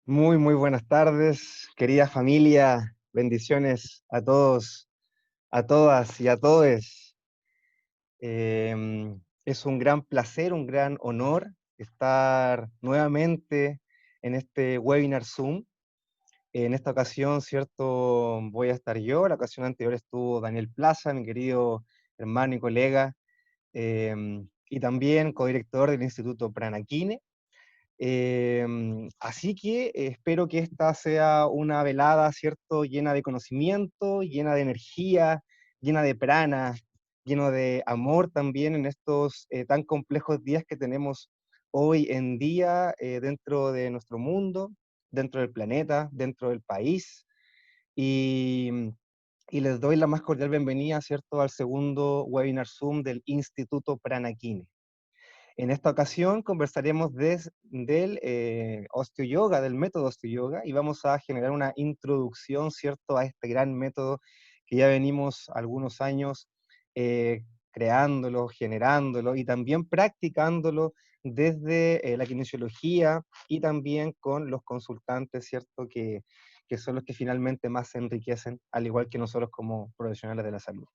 Muy buenas tardes, querida familia. Bendiciones a todos, a todas y a todes. Es un gran placer, un gran honor estar nuevamente en este webinar Zoom. En esta ocasión, cierto, voy a estar yo. La ocasión anterior estuvo Daniel Plaza, mi querido hermano y colega, y también codirector del Instituto Pranaquine. Así que espero que esta sea una velada, ¿cierto? Llena de conocimiento, llena de energía, llena de prana, lleno de amor también en estos tan complejos días que tenemos hoy en día dentro de nuestro mundo, dentro del planeta, dentro del país. Y, y les doy la más cordial bienvenida, ¿cierto? Al segundo webinar Zoom del Instituto Pranaquine. En esta ocasión conversaremos del osteoyoga, del método osteoyoga, y vamos a generar una introducción, ¿cierto?, a este gran método que ya venimos algunos años eh, creándolo, generándolo y también practicándolo desde la kinesiología y también con los consultantes, ¿cierto?, que son los que finalmente más se enriquecen, al igual que nosotros como profesionales de la salud.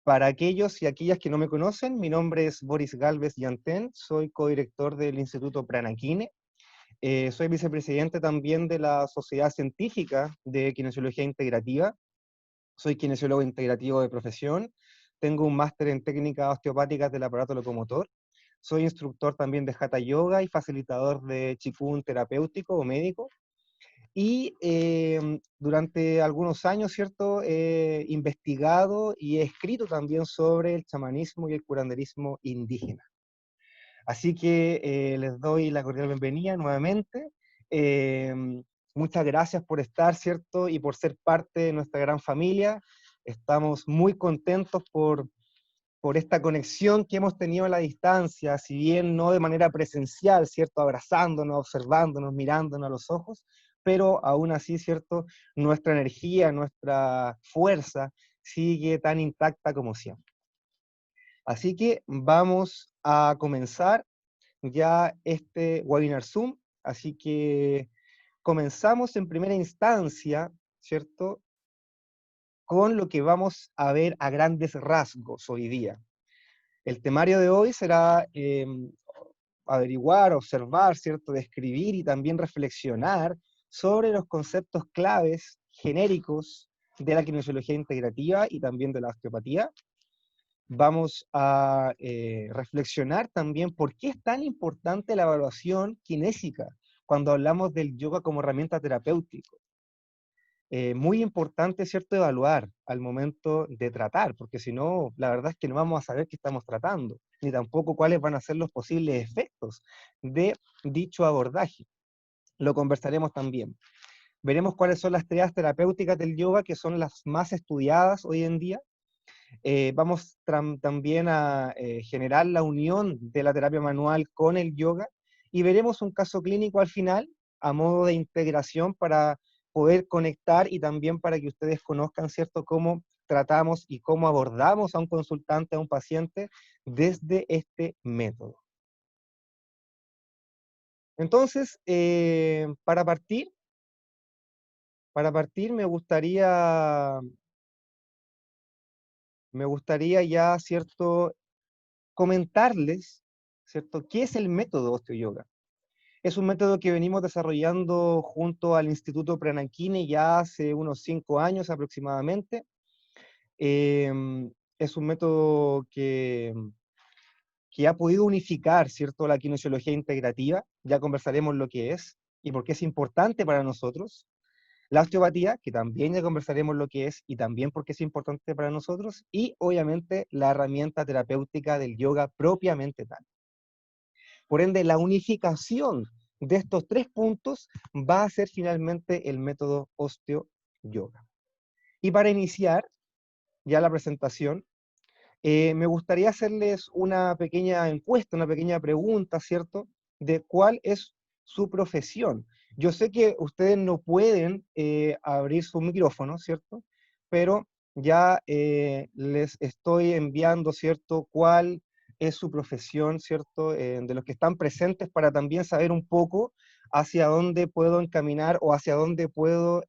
Para aquellos y aquellas que no me conocen, mi nombre es Boris Galvez Yantén, soy codirector del Instituto Pranaquine, soy vicepresidente también de la Sociedad Científica de Kinesiología Integrativa, soy kinesiólogo integrativo de profesión, tengo un máster en técnicas osteopáticas del aparato locomotor, soy instructor también de Hatha Yoga y facilitador de Qigong terapéutico o médico, y durante algunos años, ¿cierto?, he investigado y he escrito también sobre el chamanismo y el curanderismo indígena. Así que les doy la cordial bienvenida nuevamente. Eh, Muchas gracias por estar, ¿cierto?, y por ser parte de nuestra gran familia. Estamos muy contentos por esta conexión que hemos tenido a la distancia, si bien no de manera presencial, ¿cierto? Abrazándonos, observándonos, mirándonos a los ojos, pero aún así, ¿cierto? Nuestra energía, nuestra fuerza sigue tan intacta como siempre. Así que vamos a comenzar ya este webinar Zoom, así que comenzamos en primera instancia, ¿cierto? Con lo que vamos a ver a grandes rasgos hoy día. El temario de hoy será averiguar, observar, ¿cierto? Describir y también reflexionar sobre los conceptos claves genéricos de la kinesiología integrativa y también de la osteopatía. Vamos a reflexionar también por qué es tan importante la evaluación kinésica cuando hablamos del yoga como herramienta terapéutica. Muy importante, ¿cierto?, evaluar al momento de tratar, porque si no, la verdad es que no vamos a saber qué estamos tratando, ni tampoco cuáles van a ser los posibles efectos de dicho abordaje. Lo conversaremos también. Veremos cuáles son las teorías terapéuticas del yoga, que son las más estudiadas hoy en día. Vamos también a generar la unión de la terapia manual con el yoga, y veremos un caso clínico al final, a modo de integración para poder conectar y también para que ustedes conozcan, ¿cierto?, cómo tratamos y cómo abordamos a un consultante, a un paciente, desde este método. Entonces, para partir me gustaría ya, ¿cierto?, comentarles, ¿cierto?, qué es el método osteoyoga. Es un método que venimos desarrollando junto al Instituto Pranaquine ya hace unos 5 años aproximadamente. Es un método que ha podido unificar, ¿cierto?, la kinesiología integrativa, ya conversaremos lo que es y por qué es importante para nosotros. La osteopatía, que también ya conversaremos lo que es y también por qué es importante para nosotros, y obviamente la herramienta terapéutica del yoga propiamente tal. Por ende, la unificación de estos 3 puntos va a ser finalmente el método osteo-yoga. Y para iniciar ya la presentación, me gustaría hacerles una pequeña encuesta, una pequeña pregunta, ¿cierto?, de cuál es su profesión. Yo sé que ustedes no pueden abrir su micrófono, ¿cierto? Pero ya les estoy enviando, ¿cierto?, cuál es su profesión, ¿cierto?, de los que están presentes, para también saber un poco hacia dónde puedo encaminar o hacia dónde puedo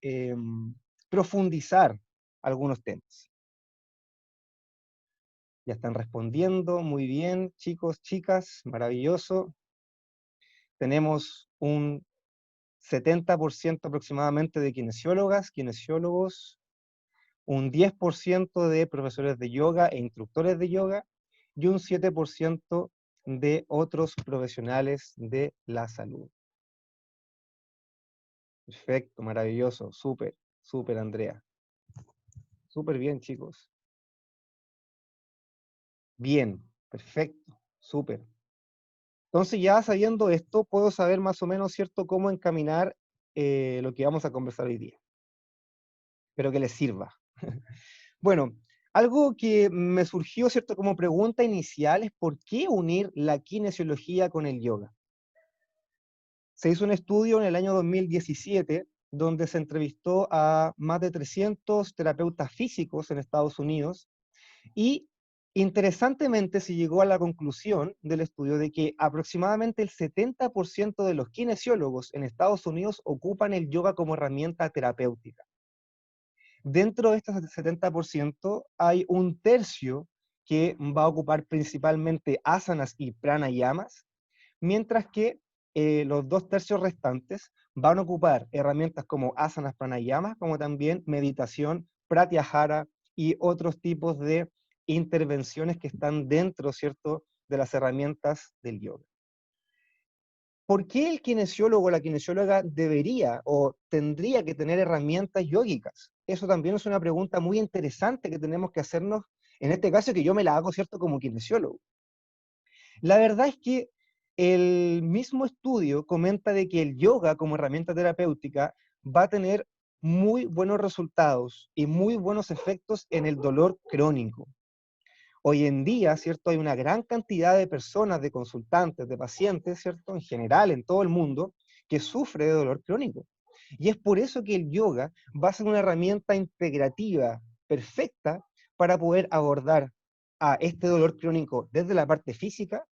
profundizar algunos temas. Ya están respondiendo, muy bien, chicos, chicas, maravilloso. Tenemos un 70% aproximadamente de kinesiólogas, kinesiólogos, un 10% de profesores de yoga e instructores de yoga, y un 7% de otros profesionales de la salud. Perfecto, maravilloso, súper, súper, Andrea. Súper bien, chicos. Bien, perfecto, súper. Entonces ya sabiendo esto, puedo saber más o menos, ¿cierto?, cómo encaminar lo que vamos a conversar hoy día. Espero que les sirva. Bueno, algo que me surgió, ¿cierto?, como pregunta inicial es ¿por qué unir la kinesiología con el yoga? Se hizo un estudio en el año 2017 donde se entrevistó a más de 300 terapeutas físicos en Estados Unidos y interesantemente se llegó a la conclusión del estudio de que aproximadamente el 70% de los kinesiólogos en Estados Unidos ocupan el yoga como herramienta terapéutica. Dentro de este 70% hay un tercio que va a ocupar principalmente asanas y pranayamas, mientras que los 2/3 restantes van a ocupar herramientas como asanas, pranayamas, como también meditación, pratyahara y otros tipos de intervenciones que están dentro, ¿cierto?, de las herramientas del yoga. ¿Por qué el kinesiólogo o la kinesióloga debería o tendría que tener herramientas yógicas? Eso también es una pregunta muy interesante que tenemos que hacernos, en este caso que yo me la hago, ¿cierto?, como kinesiólogo. La verdad es que el mismo estudio comenta de que el yoga como herramienta terapéutica va a tener muy buenos resultados y muy buenos efectos en el dolor crónico. Hoy en día, ¿cierto?, hay una gran cantidad de personas, de consultantes, de pacientes, ¿cierto?, en general, en todo el mundo, que sufre de dolor crónico. Y es por eso que el yoga va a ser una herramienta integrativa perfecta para poder abordar a este dolor crónico desde la parte física,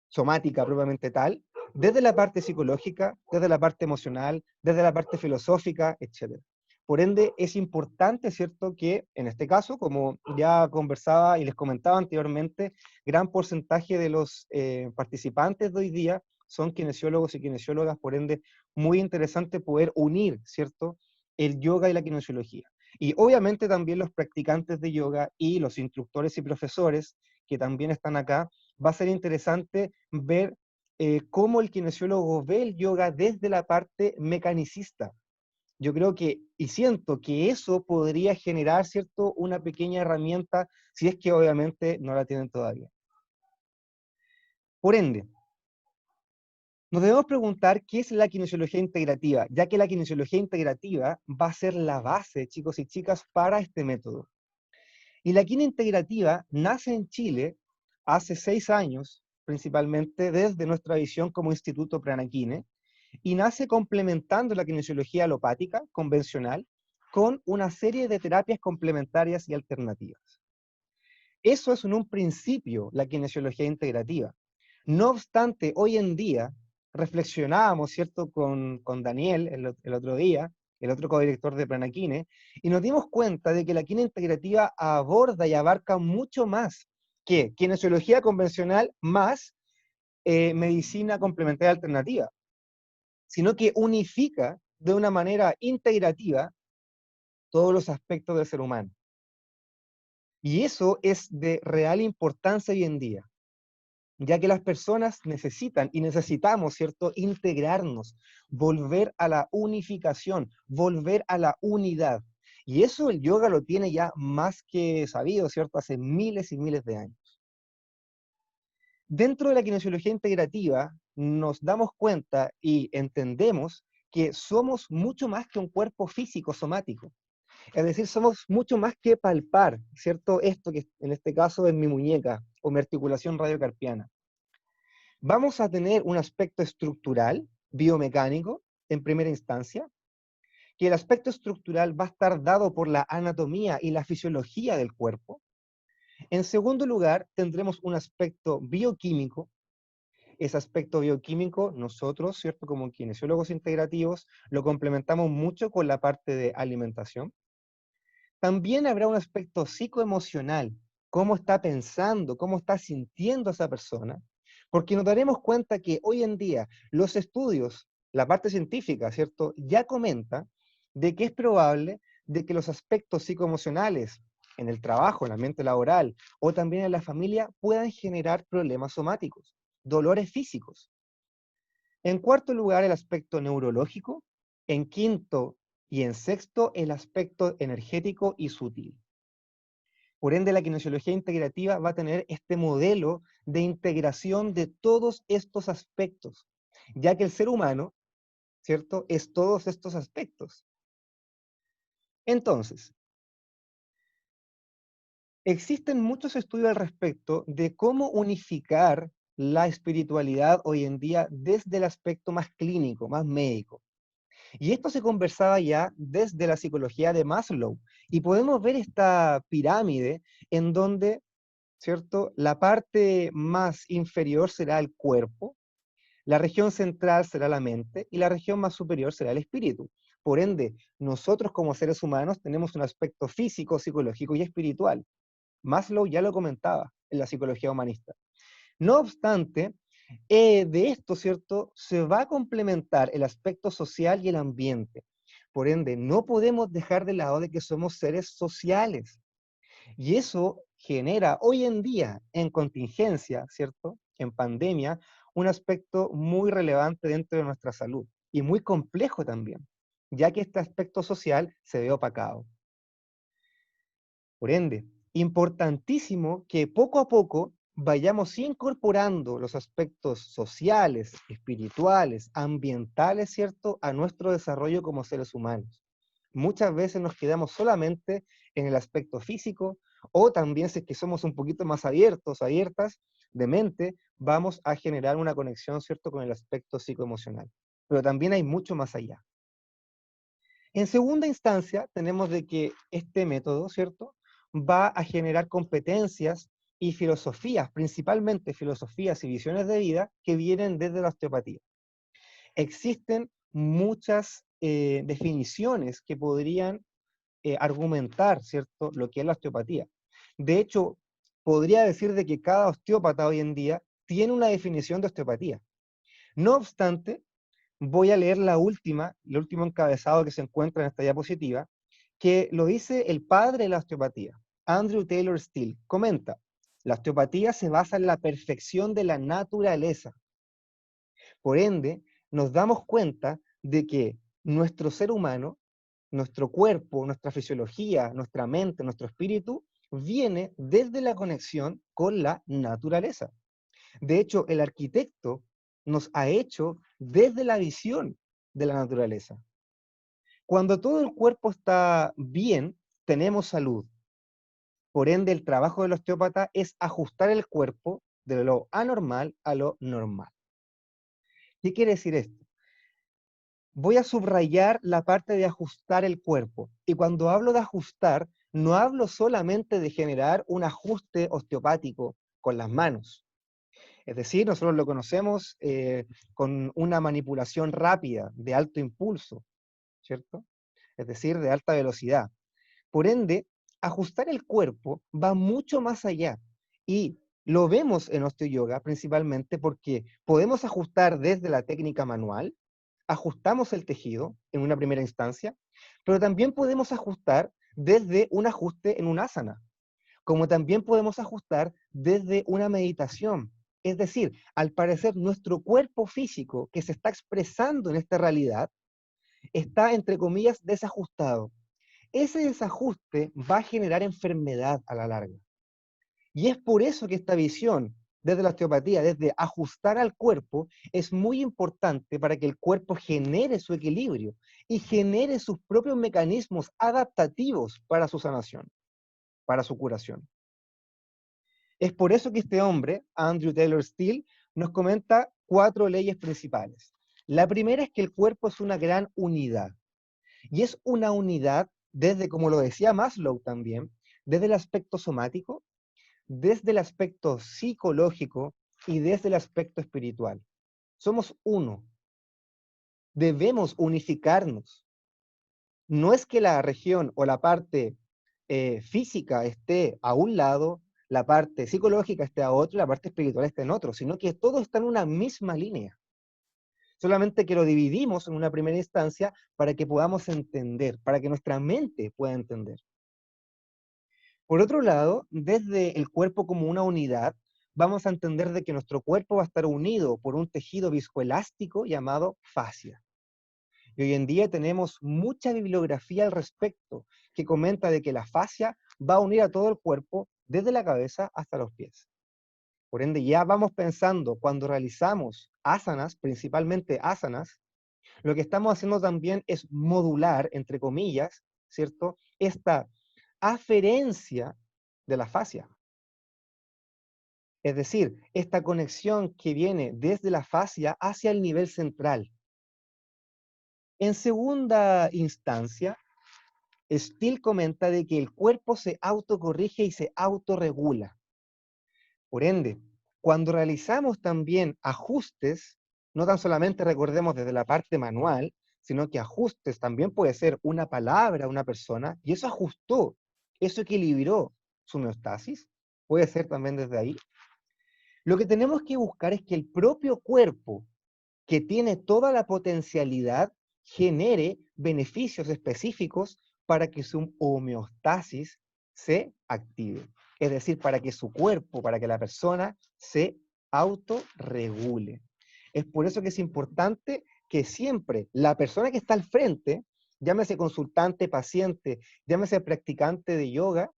somática propiamente tal, desde la parte psicológica, desde la parte emocional, desde la parte filosófica, etc. Por ende, es importante, ¿cierto?, que en este caso, como ya conversaba y les comentaba anteriormente, gran porcentaje de los participantes de hoy día son kinesiólogos y kinesiólogas, por ende, muy interesante poder unir, ¿cierto?, el yoga y la kinesiología. Y obviamente también los practicantes de yoga y los instructores y profesores que también están acá, va a ser interesante ver cómo el kinesiólogo ve el yoga desde la parte mecanicista. Yo creo que, y siento que eso podría generar, ¿cierto?, una pequeña herramienta, si es que obviamente no la tienen todavía. Por ende, nos debemos preguntar qué es la kinesiología integrativa, ya que la kinesiología integrativa va a ser la base, chicos y chicas, para este método. Y la quina integrativa nace en Chile hace 6 años, principalmente desde nuestra visión como Instituto Pranaquine, y nace complementando la kinesiología alopática convencional con una serie de terapias complementarias y alternativas. Eso es en un principio la kinesiología integrativa. No obstante, hoy en día reflexionábamos, ¿cierto?, con Daniel el otro día, el otro codirector de Pranaquine, y nos dimos cuenta de que la quina integrativa aborda y abarca mucho más que kinesiología convencional más medicina complementaria alternativa, sino que unifica de una manera integrativa todos los aspectos del ser humano. Y eso es de real importancia hoy en día, ya que las personas necesitan y necesitamos, ¿cierto?, integrarnos, volver a la unificación, volver a la unidad. Y eso el yoga lo tiene ya más que sabido, ¿cierto?, hace miles y miles de años. Dentro de la kinesiología integrativa nos damos cuenta y entendemos que somos mucho más que un cuerpo físico somático. Es decir, somos mucho más que palpar, ¿cierto? Esto que en este caso es mi muñeca o mi articulación radiocarpiana. Vamos a tener un aspecto estructural, biomecánico, en primera instancia, que el aspecto estructural va a estar dado por la anatomía y la fisiología del cuerpo. En segundo lugar, tendremos un aspecto bioquímico, ese aspecto bioquímico, nosotros, ¿cierto? Como kinesiólogos integrativos, lo complementamos mucho con la parte de alimentación. También habrá un aspecto psicoemocional, cómo está pensando, cómo está sintiendo esa persona, porque nos daremos cuenta que hoy en día los estudios, la parte científica, ¿cierto? Ya comenta de que es probable de que los aspectos psicoemocionales en el trabajo, en el ambiente laboral o también en la familia puedan generar problemas somáticos, dolores físicos. En cuarto lugar, el aspecto neurológico. En quinto y en sexto, el aspecto energético y sutil. Por ende, la kinesiología integrativa va a tener este modelo de integración de todos estos aspectos, ya que el ser humano, ¿cierto?, es todos estos aspectos. Entonces, existen muchos estudios al respecto de cómo unificar la espiritualidad hoy en día desde el aspecto más clínico, más médico. Y esto se conversaba ya desde la psicología de Maslow. Y podemos ver esta pirámide en donde, ¿cierto? La parte más inferior será el cuerpo, la región central será la mente y la región más superior será el espíritu. Por ende, nosotros como seres humanos tenemos un aspecto físico, psicológico y espiritual. Maslow ya lo comentaba en la psicología humanista. No obstante, de esto, ¿cierto? Se va a complementar el aspecto social y el ambiente. Por ende, no podemos dejar de lado de que somos seres sociales. Y eso genera hoy en día, en contingencia, ¿cierto? En pandemia, un aspecto muy relevante dentro de nuestra salud y muy complejo también, ya que este aspecto social se ve opacado. Por ende, importantísimo que poco a poco vayamos incorporando los aspectos sociales, espirituales, ambientales, ¿cierto?, a nuestro desarrollo como seres humanos. Muchas veces nos quedamos solamente en el aspecto físico, o también si es que somos un poquito más abiertos, abiertas de mente, vamos a generar una conexión, ¿cierto?, con el aspecto psicoemocional. Pero también hay mucho más allá. En segunda instancia, tenemos de que este método, ¿cierto?, va a generar competencias y filosofías, principalmente filosofías y visiones de vida que vienen desde la osteopatía. Existen muchas definiciones que podrían argumentar, ¿cierto?, lo que es la osteopatía. De hecho, podría decir de que cada osteópata hoy en día tiene una definición de osteopatía. No obstante, voy a leer el último encabezado que se encuentra en esta diapositiva, que lo dice el padre de la osteopatía, Andrew Taylor Still. Comenta, la osteopatía se basa en la perfección de la naturaleza. Por ende, nos damos cuenta de que nuestro ser humano, nuestro cuerpo, nuestra fisiología, nuestra mente, nuestro espíritu, viene desde la conexión con la naturaleza. De hecho, el arquitecto nos ha hecho desde la visión de la naturaleza. Cuando todo el cuerpo está bien, tenemos salud. Por ende, el trabajo del osteópata es ajustar el cuerpo de lo anormal a lo normal. ¿Qué quiere decir esto? Voy a subrayar la parte de ajustar el cuerpo. Y cuando hablo de ajustar, no hablo solamente de generar un ajuste osteopático con las manos. Es decir, nosotros lo conocemos con una manipulación rápida, de alto impulso, ¿cierto? Es decir, de alta velocidad. Por ende, ajustar el cuerpo va mucho más allá. Y lo vemos en osteoyoga principalmente porque podemos ajustar desde la técnica manual, ajustamos el tejido en una primera instancia, pero también podemos ajustar desde un ajuste en un asana, como también podemos ajustar desde una meditación. Es decir, al parecer nuestro cuerpo físico que se está expresando en esta realidad está, entre comillas, desajustado. Ese desajuste va a generar enfermedad a la larga. Y es por eso que esta visión desde la osteopatía, desde ajustar al cuerpo, es muy importante para que el cuerpo genere su equilibrio y genere sus propios mecanismos adaptativos para su sanación, para su curación. Es por eso que este hombre, Andrew Taylor Still, nos comenta 4 leyes principales. La primera es que el cuerpo es una gran unidad. Y es una unidad desde, como lo decía Maslow también, desde el aspecto somático, desde el aspecto psicológico y desde el aspecto espiritual. Somos uno. Debemos unificarnos. No es que la región o la parte física esté a un lado, la parte psicológica esté a otro, y la parte espiritual esté en otro, sino que todo está en una misma línea. Solamente que lo dividimos en una primera instancia para que podamos entender, para que nuestra mente pueda entender. Por otro lado, desde el cuerpo como una unidad, vamos a entender de que nuestro cuerpo va a estar unido por un tejido viscoelástico llamado fascia. Y hoy en día tenemos mucha bibliografía al respecto que comenta de que la fascia va a unir a todo el cuerpo desde la cabeza hasta los pies. Por ende, ya vamos pensando cuando realizamos asanas, principalmente asanas, lo que estamos haciendo también es modular, entre comillas, ¿cierto? Esta aferencia de la fascia. Es decir, esta conexión que viene desde la fascia hacia el nivel central. En segunda instancia, Steele comenta de que el cuerpo se autocorrige y se autorregula. Por ende, cuando realizamos también ajustes, no tan solamente recordemos desde la parte manual, sino que ajustes también puede ser una palabra, una persona, y eso ajustó, eso equilibró su homeostasis, puede ser también desde ahí. Lo que tenemos que buscar es que el propio cuerpo, que tiene toda la potencialidad, genere beneficios específicos para que su homeostasis se active. Es decir, para que su cuerpo, para que la persona se autorregule. Es por eso que es importante que siempre la persona que está al frente, llámese consultante, paciente, llámese practicante de yoga,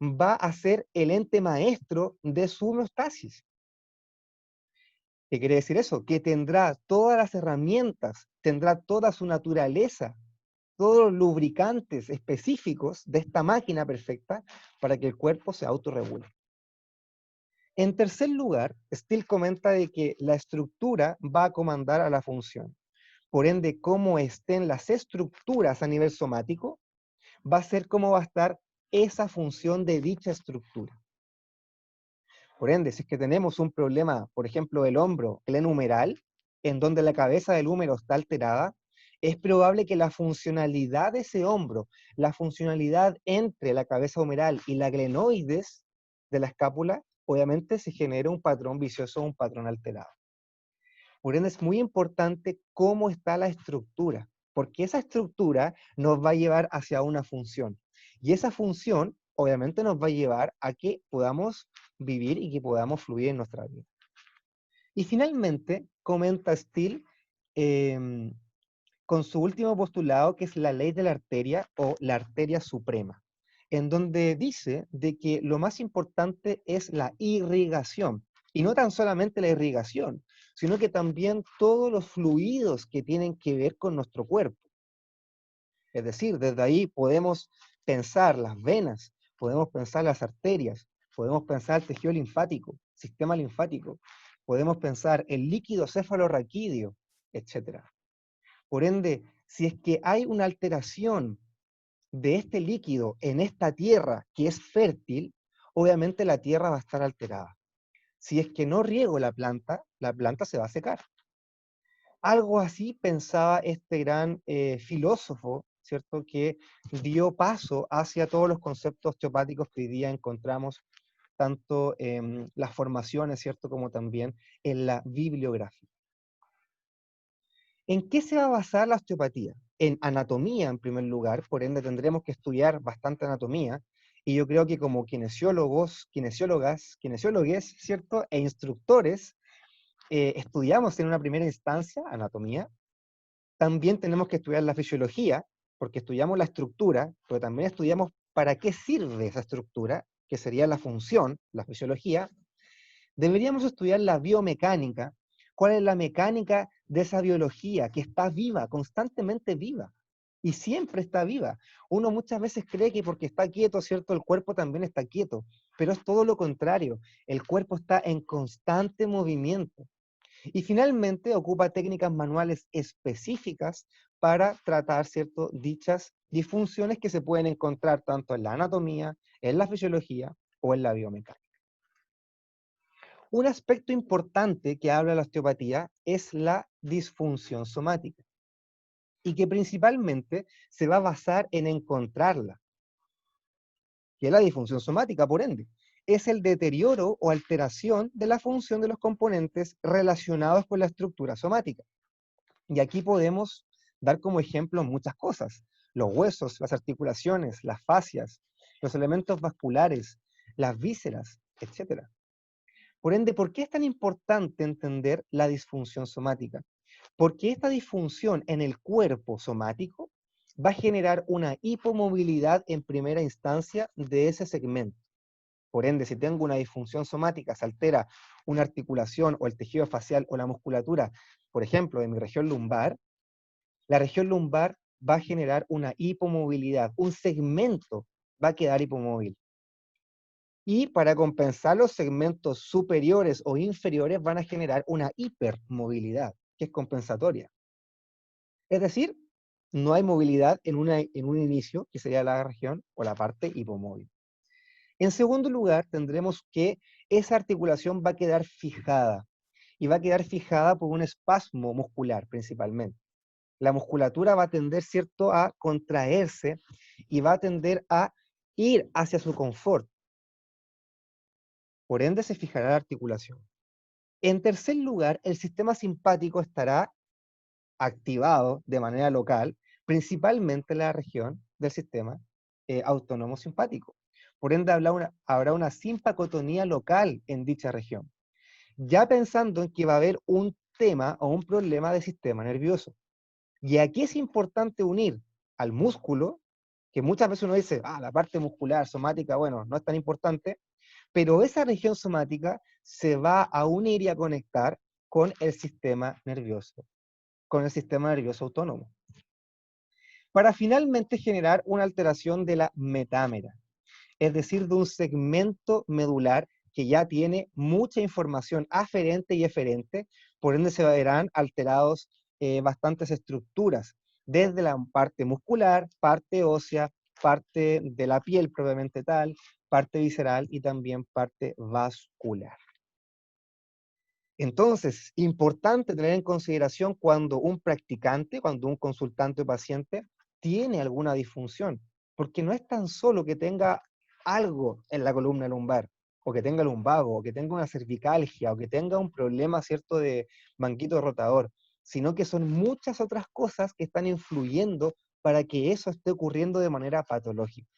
va a ser el ente maestro de su homeostasis. ¿Qué quiere decir eso? Que tendrá todas las herramientas, tendrá toda su naturaleza, todos los lubricantes específicos de esta máquina perfecta para que el cuerpo se autorregule. En tercer lugar, Steele comenta de que la estructura va a comandar a la función. Por ende, cómo estén las estructuras a nivel somático, va a ser cómo va a estar esa función de dicha estructura. Por ende, si es que tenemos un problema, por ejemplo, del hombro, el humeral, en donde la cabeza del húmero está alterada, es probable que la funcionalidad de ese hombro, la funcionalidad entre la cabeza humeral y la glenoides de la escápula, obviamente se genere un patrón vicioso, un patrón alterado. Por ende, es muy importante cómo está la estructura, porque esa estructura nos va a llevar hacia una función. Y esa función, obviamente, nos va a llevar a que podamos vivir y que podamos fluir en nuestra vida. Y finalmente, comenta Steele, con su último postulado, que es la ley de la arteria o la arteria suprema, en donde dice de que lo más importante es la irrigación, y no tan solamente la irrigación, sino que también todos los fluidos que tienen que ver con nuestro cuerpo. Es decir, desde ahí podemos pensar las venas, podemos pensar las arterias, podemos pensar el tejido linfático, sistema linfático, podemos pensar el líquido cefalorraquídeo, etc. Por ende, si es que hay una alteración de este líquido en esta tierra que es fértil, obviamente la tierra va a estar alterada. Si es que no riego la planta se va a secar. Algo así pensaba este gran filósofo, ¿cierto?, que dio paso hacia todos los conceptos osteopáticos que hoy día encontramos tanto en las formaciones, ¿cierto?, como también en la bibliografía. ¿En qué se va a basar la osteopatía? En anatomía, en primer lugar, por ende tendremos que estudiar bastante anatomía, y yo creo que como kinesiólogos, kinesiólogues, ¿cierto?, e instructores, estudiamos en una primera instancia anatomía. También tenemos que estudiar la fisiología, porque estudiamos la estructura, pero también estudiamos para qué sirve esa estructura, que sería la función, la fisiología. Deberíamos estudiar la biomecánica, cuál es la mecánica de esa biología que está viva, constantemente viva, y siempre está viva. Uno muchas veces cree que porque está quieto, ¿cierto?, el cuerpo también está quieto, pero es todo lo contrario, el cuerpo está en constante movimiento. Y finalmente ocupa técnicas manuales específicas para tratar, ¿cierto?, dichas disfunciones que se pueden encontrar tanto en la anatomía, en la fisiología o en la biomecánica. Un aspecto importante que habla la osteopatía es la disfunción somática, y que principalmente se va a basar en encontrarla, que es la disfunción somática, por ende. Es el deterioro o alteración de la función de los componentes relacionados con la estructura somática. Y aquí podemos dar como ejemplo muchas cosas: los huesos, las articulaciones, las fascias, los elementos vasculares, las vísceras, etc. Por ende, ¿por qué es tan importante entender la disfunción somática? Porque esta disfunción en el cuerpo somático va a generar una hipomovilidad en primera instancia de ese segmento. Por ende, si tengo una disfunción somática, se altera una articulación o el tejido facial o la musculatura, por ejemplo, de mi región lumbar, la región lumbar va a generar una hipomovilidad, un segmento va a quedar hipomóvil. Y para compensar, los segmentos superiores o inferiores van a generar una hipermovilidad, que es compensatoria. Es decir, no hay movilidad en un inicio, que sería la región o la parte hipomóvil. En segundo lugar, tendremos que esa articulación va a quedar fijada, y va a quedar fijada por un espasmo muscular principalmente. La musculatura va a tender, ¿cierto?, a contraerse y va a tender a ir hacia su confort. Por ende, se fijará la articulación. En tercer lugar, el sistema simpático estará activado de manera local, principalmente en la región del sistema autónomo simpático. Por ende, habrá una simpacotonía local en dicha región, ya pensando en que va a haber un tema o un problema de sistema nervioso. Y aquí es importante unir al músculo, que muchas veces uno dice, la parte muscular, somática, bueno, no es tan importante, pero esa región somática se va a unir y a conectar con el sistema nervioso, autónomo, para finalmente generar una alteración de la metámera, es decir, de un segmento medular que ya tiene mucha información aferente y eferente, por ende se verán alterados bastantes estructuras, desde la parte muscular, parte ósea, parte de la piel propiamente tal, parte visceral y también parte vascular. Entonces, importante tener en consideración cuando un practicante, cuando un consultante o paciente tiene alguna disfunción, porque no es tan solo que tenga algo en la columna lumbar, o que tenga lumbago, o que tenga una cervicalgia, o que tenga un problema, ¿cierto?, de manguito rotador, sino que son muchas otras cosas que están influyendo para que eso esté ocurriendo de manera patológica.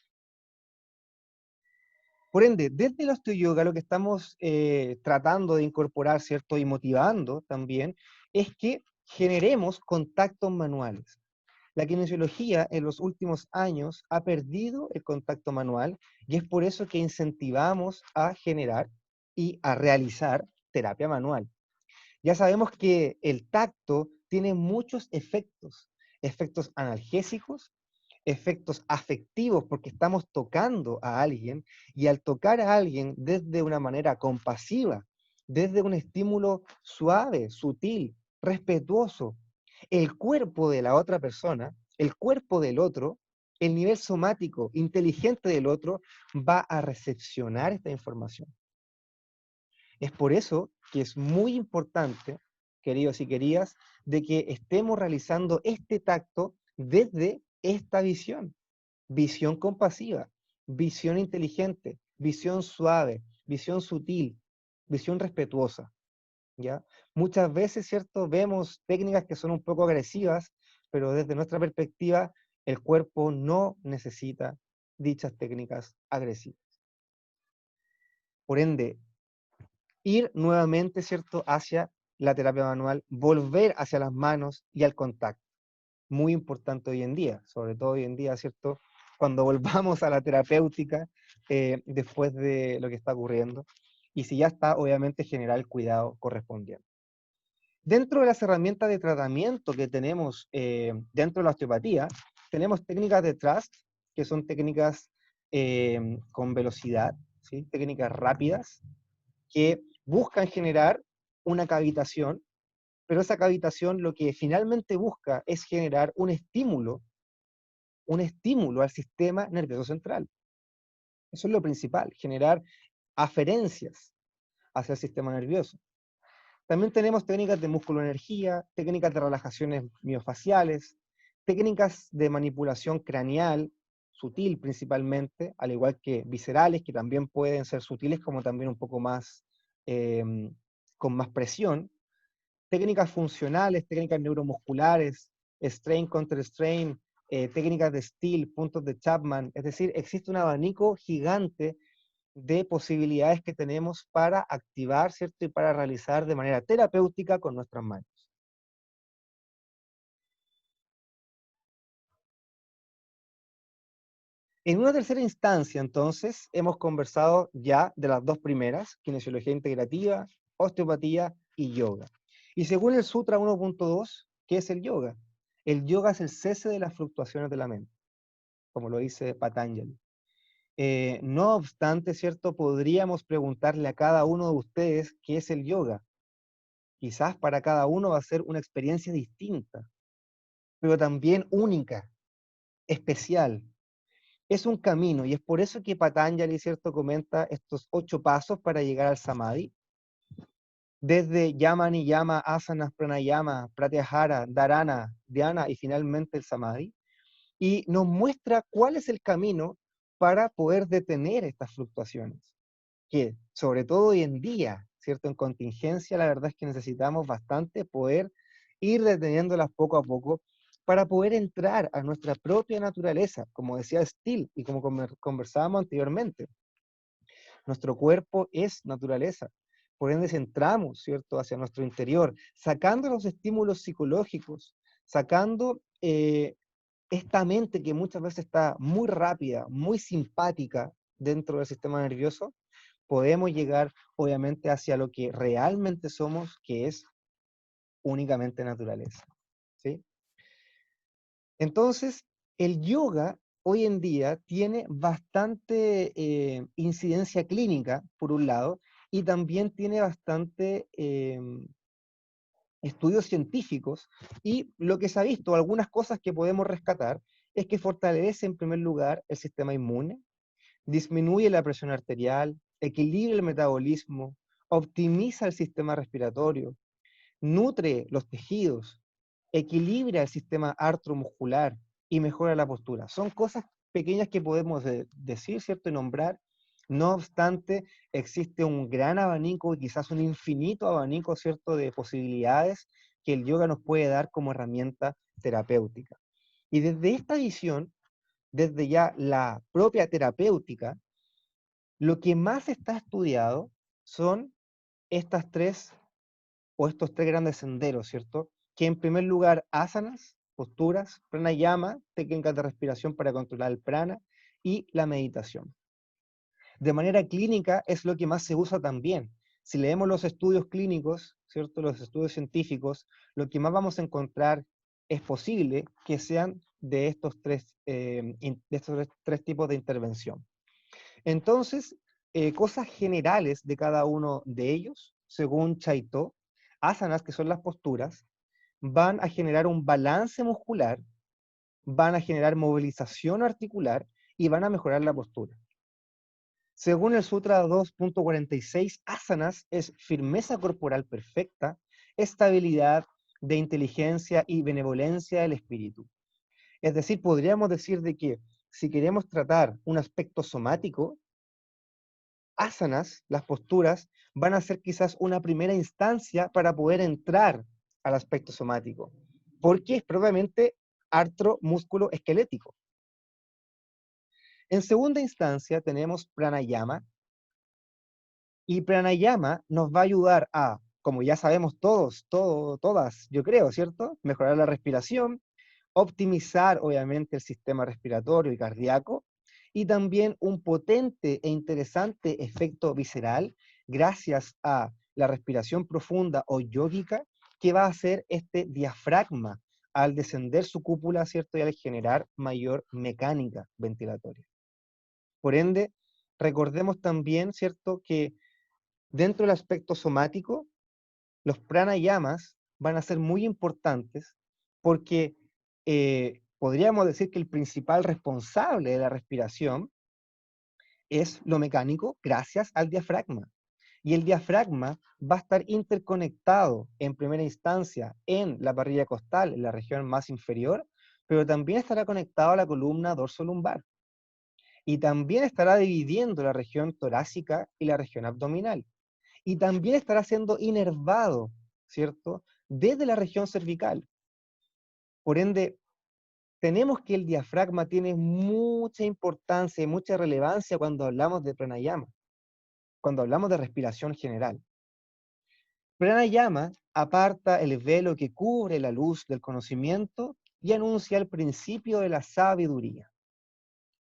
Por ende, desde el osteoyoga lo que estamos tratando de incorporar, ¿cierto?, y motivando también, es que generemos contactos manuales. La kinesiología en los últimos años ha perdido el contacto manual, y es por eso que incentivamos a generar y a realizar terapia manual. Ya sabemos que el tacto tiene muchos efectos, efectos analgésicos, efectos afectivos, porque estamos tocando a alguien, y al tocar a alguien desde una manera compasiva, desde un estímulo suave, sutil, respetuoso, el cuerpo de la otra persona, el cuerpo del otro, el nivel somático inteligente del otro va a recepcionar esta información. Es por eso que es muy importante, queridos y queridas, de que estemos realizando este tacto desde esta visión. Visión compasiva, visión inteligente, visión suave, visión sutil, visión respetuosa, ¿ya? Muchas veces, ¿cierto?, vemos técnicas que son un poco agresivas, pero desde nuestra perspectiva, el cuerpo no necesita dichas técnicas agresivas. Por ende, ir nuevamente, ¿cierto?, hacia la terapia manual, volver hacia las manos y al contacto. Muy importante hoy en día, sobre todo hoy en día, ¿cierto?, cuando volvamos a la terapéutica después de lo que está ocurriendo, y si ya está, obviamente generar el cuidado correspondiente. Dentro de las herramientas de tratamiento que tenemos dentro de la osteopatía, tenemos técnicas de thrust, que son técnicas con velocidad, ¿sí?, técnicas rápidas, que buscan generar una cavitación, pero esa cavitación lo que finalmente busca es generar un estímulo al sistema nervioso central. Eso es lo principal, generar aferencias. hacia el sistema nervioso. También tenemos técnicas de músculo-energía, técnicas de relajaciones miofaciales, técnicas de manipulación craneal, sutil principalmente, al igual que viscerales, que también pueden ser sutiles como también un poco más, con más presión, técnicas funcionales, técnicas neuromusculares, strain contra strain, técnicas de Steele, puntos de Chapman, es decir, existe un abanico gigante de posibilidades que tenemos para activar, ¿cierto? Y para realizar de manera terapéutica con nuestras manos. En una tercera instancia, entonces, hemos conversado ya de las dos primeras, kinesiología integrativa, osteopatía y yoga. Y según el Sutra 1.2, ¿qué es el yoga? El yoga es el cese de las fluctuaciones de la mente, como lo dice Patanjali. No obstante, ¿cierto? Podríamos preguntarle a cada uno de ustedes qué es el yoga. Quizás para cada uno va a ser una experiencia distinta, pero también única, especial. Es un camino, y es por eso que Patanjali, ¿cierto?, comenta estos 8 pasos para llegar al Samadhi. Desde Yama, Niyama, Asanas, Pranayama, Pratyahara, Dharana, Dhyana y finalmente el Samadhi. Y nos muestra cuál es el camino para poder detener estas fluctuaciones. Que, sobre todo hoy en día, ¿cierto?, en contingencia, la verdad es que necesitamos bastante poder ir deteniéndolas poco a poco para poder entrar a nuestra propia naturaleza, como decía Steele y como conversábamos anteriormente. Nuestro cuerpo es naturaleza. Por ende, si entramos, ¿cierto?, hacia nuestro interior, sacando los estímulos psicológicos, sacando esta mente que muchas veces está muy rápida, muy simpática dentro del sistema nervioso, podemos llegar, obviamente, hacia lo que realmente somos, que es únicamente naturaleza, ¿sí? Entonces, el yoga hoy en día tiene bastante incidencia clínica, por un lado, y también tiene bastante estudios científicos, y lo que se ha visto, algunas cosas que podemos rescatar, es que fortalece en primer lugar el sistema inmune, disminuye la presión arterial, equilibra el metabolismo, optimiza el sistema respiratorio, nutre los tejidos, equilibra el sistema artromuscular y mejora la postura. Son cosas pequeñas que podemos decir, ¿cierto? Y nombrar. No obstante, existe un gran abanico, quizás un infinito abanico, ¿cierto?, de posibilidades que el yoga nos puede dar como herramienta terapéutica. Y desde esta visión, desde ya la propia terapéutica, lo que más está estudiado son estas tres o estos tres grandes senderos, ¿cierto? Que en primer lugar, asanas, posturas, pranayama, técnicas de respiración para controlar el prana, y la meditación. De manera clínica es lo que más se usa también. Si leemos los estudios clínicos, ¿cierto?, los estudios científicos, lo que más vamos a encontrar es posible que sean de estos tres tipos de intervención. Entonces, cosas generales de cada uno de ellos, según Chaitó, asanas, que son las posturas, van a generar un balance muscular, van a generar movilización articular y van a mejorar la postura. Según el Sutra 2.46, asanas es firmeza corporal perfecta, estabilidad de inteligencia y benevolencia del espíritu. Es decir, podríamos decir de que si queremos tratar un aspecto somático, asanas, las posturas, van a ser quizás una primera instancia para poder entrar al aspecto somático, porque es propiamente artro músculo esquelético. En segunda instancia tenemos pranayama, y pranayama nos va a ayudar a, como ya sabemos todas, yo creo, ¿cierto?, mejorar la respiración, optimizar obviamente el sistema respiratorio y cardíaco, y también un potente e interesante efecto visceral gracias a la respiración profunda o yógica que va a hacer este diafragma al descender su cúpula, ¿cierto?, y al generar mayor mecánica ventilatoria. Por ende, recordemos también, ¿cierto?, que dentro del aspecto somático, los pranayamas van a ser muy importantes porque podríamos decir que el principal responsable de la respiración es lo mecánico gracias al diafragma. Y el diafragma va a estar interconectado en primera instancia en la parrilla costal, en la región más inferior, pero también estará conectado a la columna dorsolumbar. Y también estará dividiendo la región torácica y la región abdominal. Y también estará siendo inervado, ¿cierto?, desde la región cervical. Por ende, tenemos que el diafragma tiene mucha importancia y mucha relevancia cuando hablamos de pranayama, cuando hablamos de respiración general. Pranayama aparta el velo que cubre la luz del conocimiento y anuncia el principio de la sabiduría.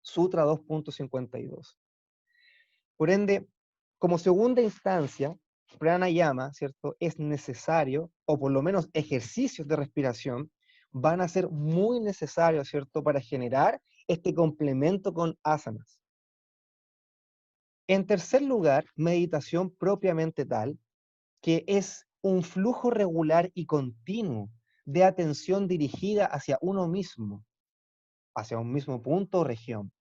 Sutra 2.52. Por ende, como segunda instancia, pranayama, ¿cierto?, es necesario, o por lo menos ejercicios de respiración, van a ser muy necesarios, ¿cierto?, para generar este complemento con asanas. En tercer lugar, meditación propiamente tal, que es un flujo regular y continuo de atención dirigida hacia uno mismo, hacia un mismo punto o región.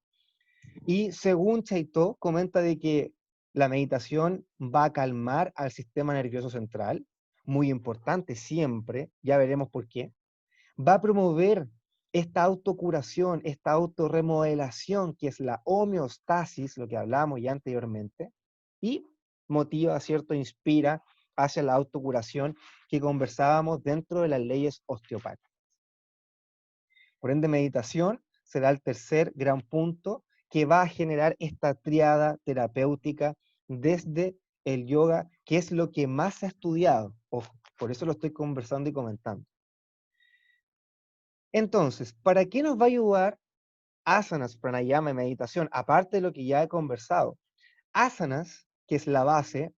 Y según Chaitó, comenta de que la meditación va a calmar al sistema nervioso central, muy importante siempre, ya veremos por qué. Va a promover esta autocuración, esta autorremodelación, que es la homeostasis, lo que hablamos ya anteriormente, y motiva, ¿cierto?, inspira hacia la autocuración que conversábamos dentro de las leyes osteopáticas. Por ende, meditación será el tercer gran punto que va a generar esta triada terapéutica desde el yoga, que es lo que más se ha estudiado. Ojo, por eso lo estoy conversando y comentando. Entonces, ¿para qué nos va a ayudar asanas, pranayama y meditación? Aparte de lo que ya he conversado. Asanas, que es la base,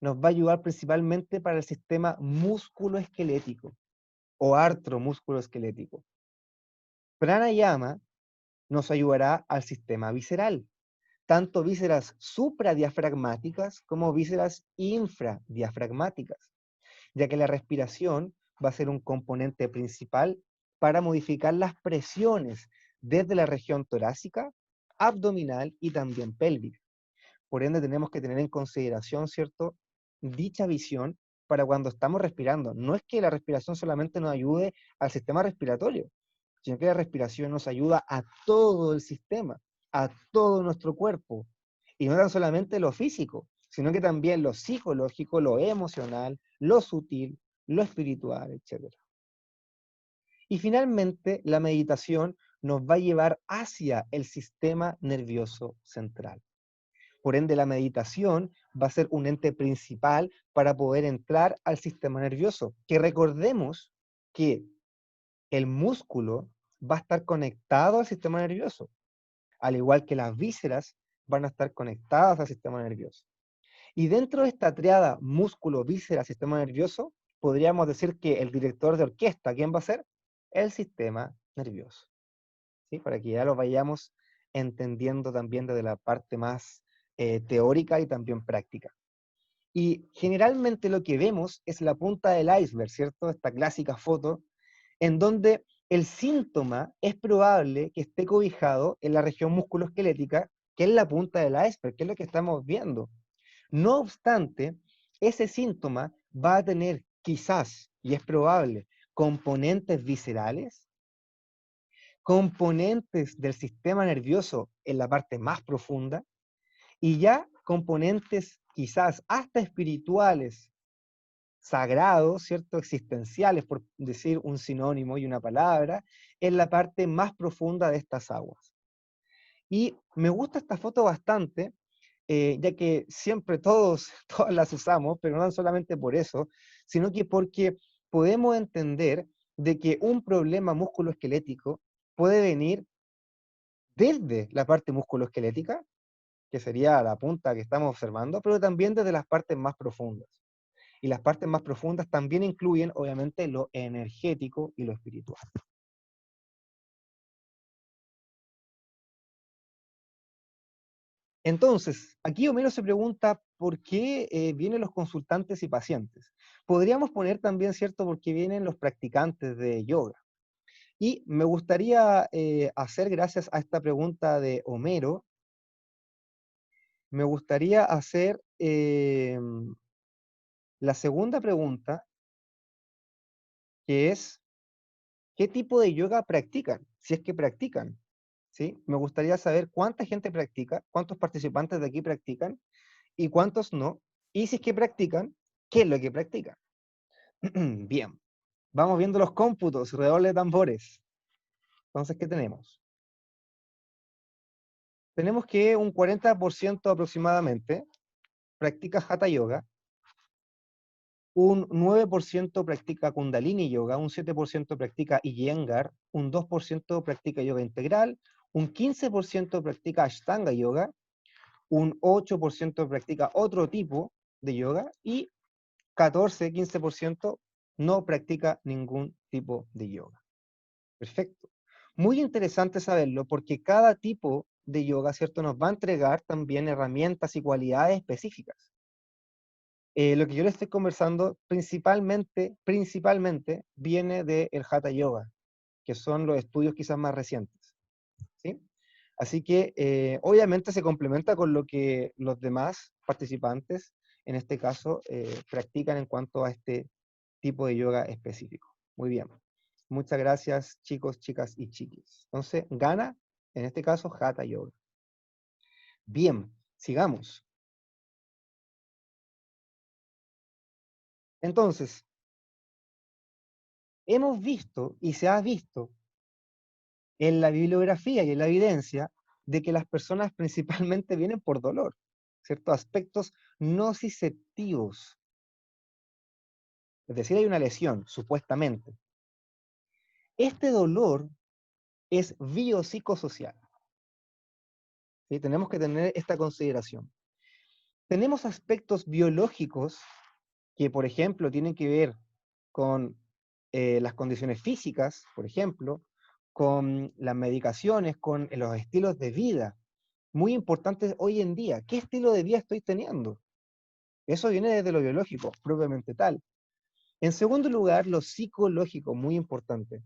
nos va a ayudar principalmente para el sistema músculo-esquelético o artro-músculo-esquelético. Pranayama nos ayudará al sistema visceral, tanto vísceras supradiafragmáticas como vísceras infradiafragmáticas, ya que la respiración va a ser un componente principal para modificar las presiones desde la región torácica, abdominal y también pélvica. Por ende, tenemos que tener en consideración, ¿cierto?, dicha visión para cuando estamos respirando. No es que la respiración solamente nos ayude al sistema respiratorio, sino que la respiración nos ayuda a todo el sistema, a todo nuestro cuerpo. Y no tan solamente lo físico, sino que también lo psicológico, lo emocional, lo sutil, lo espiritual, etc. Y finalmente, la meditación nos va a llevar hacia el sistema nervioso central. Por ende, la meditación va a ser un ente principal para poder entrar al sistema nervioso. Que recordemos que el músculo va a estar conectado al sistema nervioso, al igual que las vísceras van a estar conectadas al sistema nervioso. Y dentro de esta triada músculo, víscera, sistema nervioso, podríamos decir que el director de orquesta, ¿quién va a ser? El sistema nervioso. ¿Sí? Para que ya lo vayamos entendiendo también desde la parte más teórica y también práctica. Y generalmente lo que vemos es la punta del iceberg, ¿cierto? Esta clásica foto, en donde el síntoma es probable que esté cobijado en la región musculoesquelética, que es la punta del iceberg, que es lo que estamos viendo. No obstante, ese síntoma va a tener quizás, y es probable, componentes viscerales, componentes del sistema nervioso en la parte más profunda, y ya componentes quizás hasta espirituales, sagrados, ¿cierto? Existenciales, por decir un sinónimo y una palabra, en la parte más profunda de estas aguas. Y me gusta esta foto bastante, ya que siempre todos, todas las usamos, pero no solamente por eso, sino que porque podemos entender de que un problema musculoesquelético puede venir desde la parte musculoesquelética, que sería la punta que estamos observando, pero también desde las partes más profundas. Y las partes más profundas también incluyen, obviamente, lo energético y lo espiritual. Entonces, aquí Homero se pregunta por qué vienen los consultantes y pacientes. Podríamos poner también, ¿cierto?, por qué vienen los practicantes de yoga. Y me gustaría hacer, gracias a esta pregunta de Homero, me gustaría hacer la segunda pregunta, que es, ¿qué tipo de yoga practican? Si es que practican, ¿sí? Me gustaría saber cuánta gente practica, cuántos participantes de aquí practican y cuántos no. Y si es que practican, ¿qué es lo que practican? Bien, vamos viendo los cómputos, redoble de tambores. Entonces, ¿qué tenemos? Tenemos que un 40% aproximadamente practica Hatha Yoga, un 9% practica Kundalini Yoga, un 7% practica Iyengar, un 2% practica Yoga Integral, un 15% practica Ashtanga Yoga, un 8% practica otro tipo de yoga y 14-15% no practica ningún tipo de yoga. Perfecto. Muy interesante saberlo porque cada tipo de yoga, ¿cierto? Nos va a entregar también herramientas y cualidades específicas. Lo que yo le estoy conversando principalmente viene del Hatha Yoga, que son los estudios quizás más recientes, ¿sí? Así que obviamente se complementa con lo que los demás participantes, en este caso, practican en cuanto a este tipo de yoga específico. Muy bien. Muchas gracias, chicos, chicas y chiquis. Entonces, gana, en este caso, Hatha Yoga. Bien, sigamos. Entonces, hemos visto y se ha visto en la bibliografía y en la evidencia de que las personas principalmente vienen por dolor, ¿cierto? Aspectos nociceptivos. Es decir, hay una lesión, supuestamente. Este dolor es biopsicosocial, ¿sí? Tenemos que tener esta consideración. Tenemos aspectos biológicos que, por ejemplo, tienen que ver con las condiciones físicas, por ejemplo, con las medicaciones, con los estilos de vida. Muy importantes hoy en día. ¿Qué estilo de vida estoy teniendo? Eso viene desde lo biológico, propiamente tal. En segundo lugar, lo psicológico, muy importante.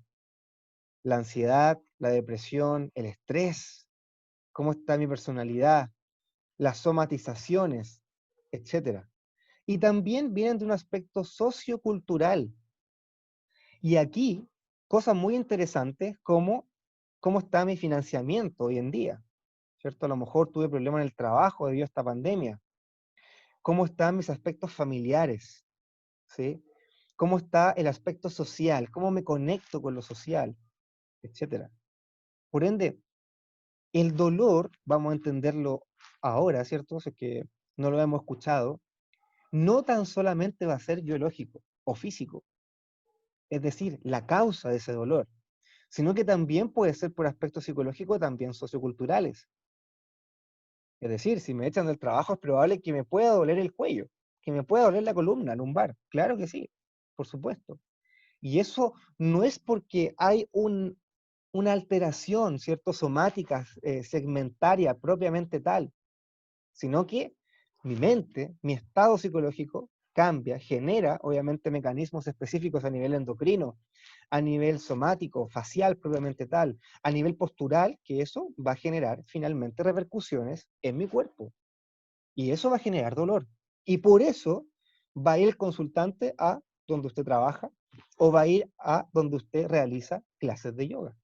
La ansiedad, la depresión, el estrés, cómo está mi personalidad, las somatizaciones, etcétera. Y también vienen de un aspecto sociocultural. Y aquí, cosas muy interesantes como cómo está mi financiamiento hoy en día, ¿cierto? A lo mejor tuve problemas en el trabajo debido a esta pandemia. ¿Cómo están mis aspectos familiares? ¿Sí? ¿Cómo está el aspecto social? ¿Cómo me conecto con lo social? Etcétera. Por ende, el dolor, vamos a entenderlo ahora, ¿cierto? O sea, que no lo hemos escuchado, no tan solamente va a ser biológico o físico, es decir, la causa de ese dolor, sino que también puede ser por aspectos psicológicos, también socioculturales. Es decir, si me echan del trabajo es probable que me pueda doler el cuello, que me pueda doler la columna lumbar. Claro que sí, por supuesto. Y eso no es porque hay una alteración, ¿cierto? Somática, segmentaria, propiamente tal, sino que mi mente, mi estado psicológico cambia, genera obviamente mecanismos específicos a nivel endocrino, a nivel somático, facial propiamente tal, a nivel postural, que eso va a generar finalmente repercusiones en mi cuerpo. Y eso va a generar dolor. Y por eso va a ir el consultante a donde usted trabaja o va a ir a donde usted realiza clases de yoga.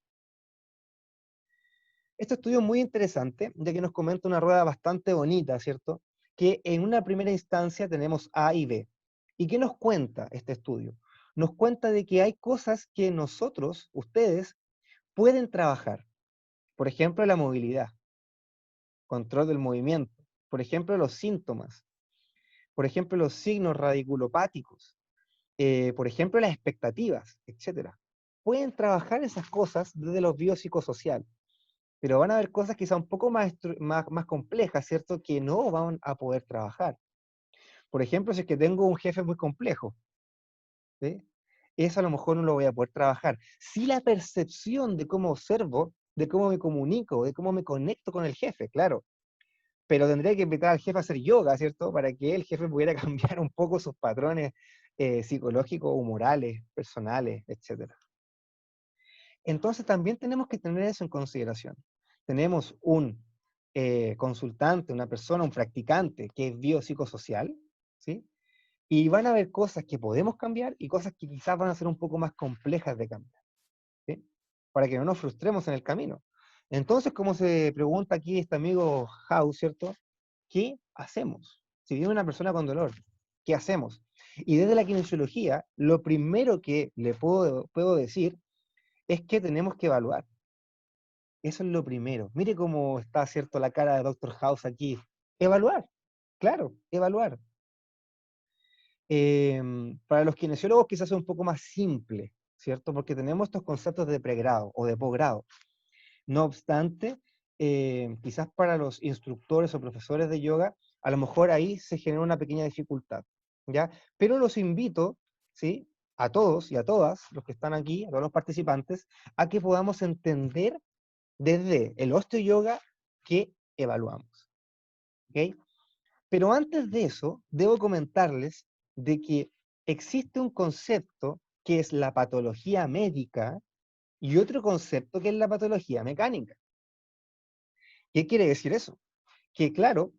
Este estudio es muy interesante, ya que nos comenta una rueda bastante bonita, ¿cierto? Que en una primera instancia tenemos A y B. ¿Y qué nos cuenta este estudio? Nos cuenta de que hay cosas que nosotros, ustedes, pueden trabajar. Por ejemplo, la movilidad, control del movimiento. Por ejemplo, los síntomas. Por ejemplo, los signos radiculopáticos. Por ejemplo, las expectativas, etcétera. Pueden trabajar esas cosas desde lo biopsicosocial, pero van a haber cosas quizá un poco más complejas, ¿cierto? Que no van a poder trabajar. Por ejemplo, si es que tengo un jefe muy complejo, ¿sí? Eso a lo mejor no lo voy a poder trabajar. Si la percepción de cómo observo, de cómo me comunico, de cómo me conecto con el jefe, claro. Pero tendría que invitar al jefe a hacer yoga, ¿cierto? Para que el jefe pudiera cambiar un poco sus patrones psicológicos o morales, personales, etcétera. Entonces también tenemos que tener eso en consideración. Tenemos un consultante, una persona, un practicante que es biopsicosocial, ¿sí? Y van a haber cosas que podemos cambiar y cosas que quizás van a ser un poco más complejas de cambiar, ¿sí? Para que no nos frustremos en el camino. Entonces, como se pregunta aquí este amigo House, ¿cierto? ¿Qué hacemos? Si viene una persona con dolor, ¿qué hacemos? Y desde la kinesiología, lo primero que le puedo decir es que tenemos que evaluar. Eso es lo primero. Mire cómo está, ¿cierto?, la cara de Doctor House aquí. Evaluar, claro, evaluar. Para los kinesiólogos quizás es un poco más simple, ¿cierto? Porque tenemos estos conceptos de pregrado o de posgrado. No obstante, quizás para los instructores o profesores de yoga, a lo mejor ahí se genera una pequeña dificultad, ¿ya? Pero los invito, ¿sí? A todos y a todas los que están aquí, a todos los participantes, a que podamos entender desde el osteoyoga que evaluamos, ¿ok? Pero antes de eso, debo comentarles de que existe un concepto que es la patología médica y otro concepto que es la patología mecánica. ¿Qué quiere decir eso? Que claro,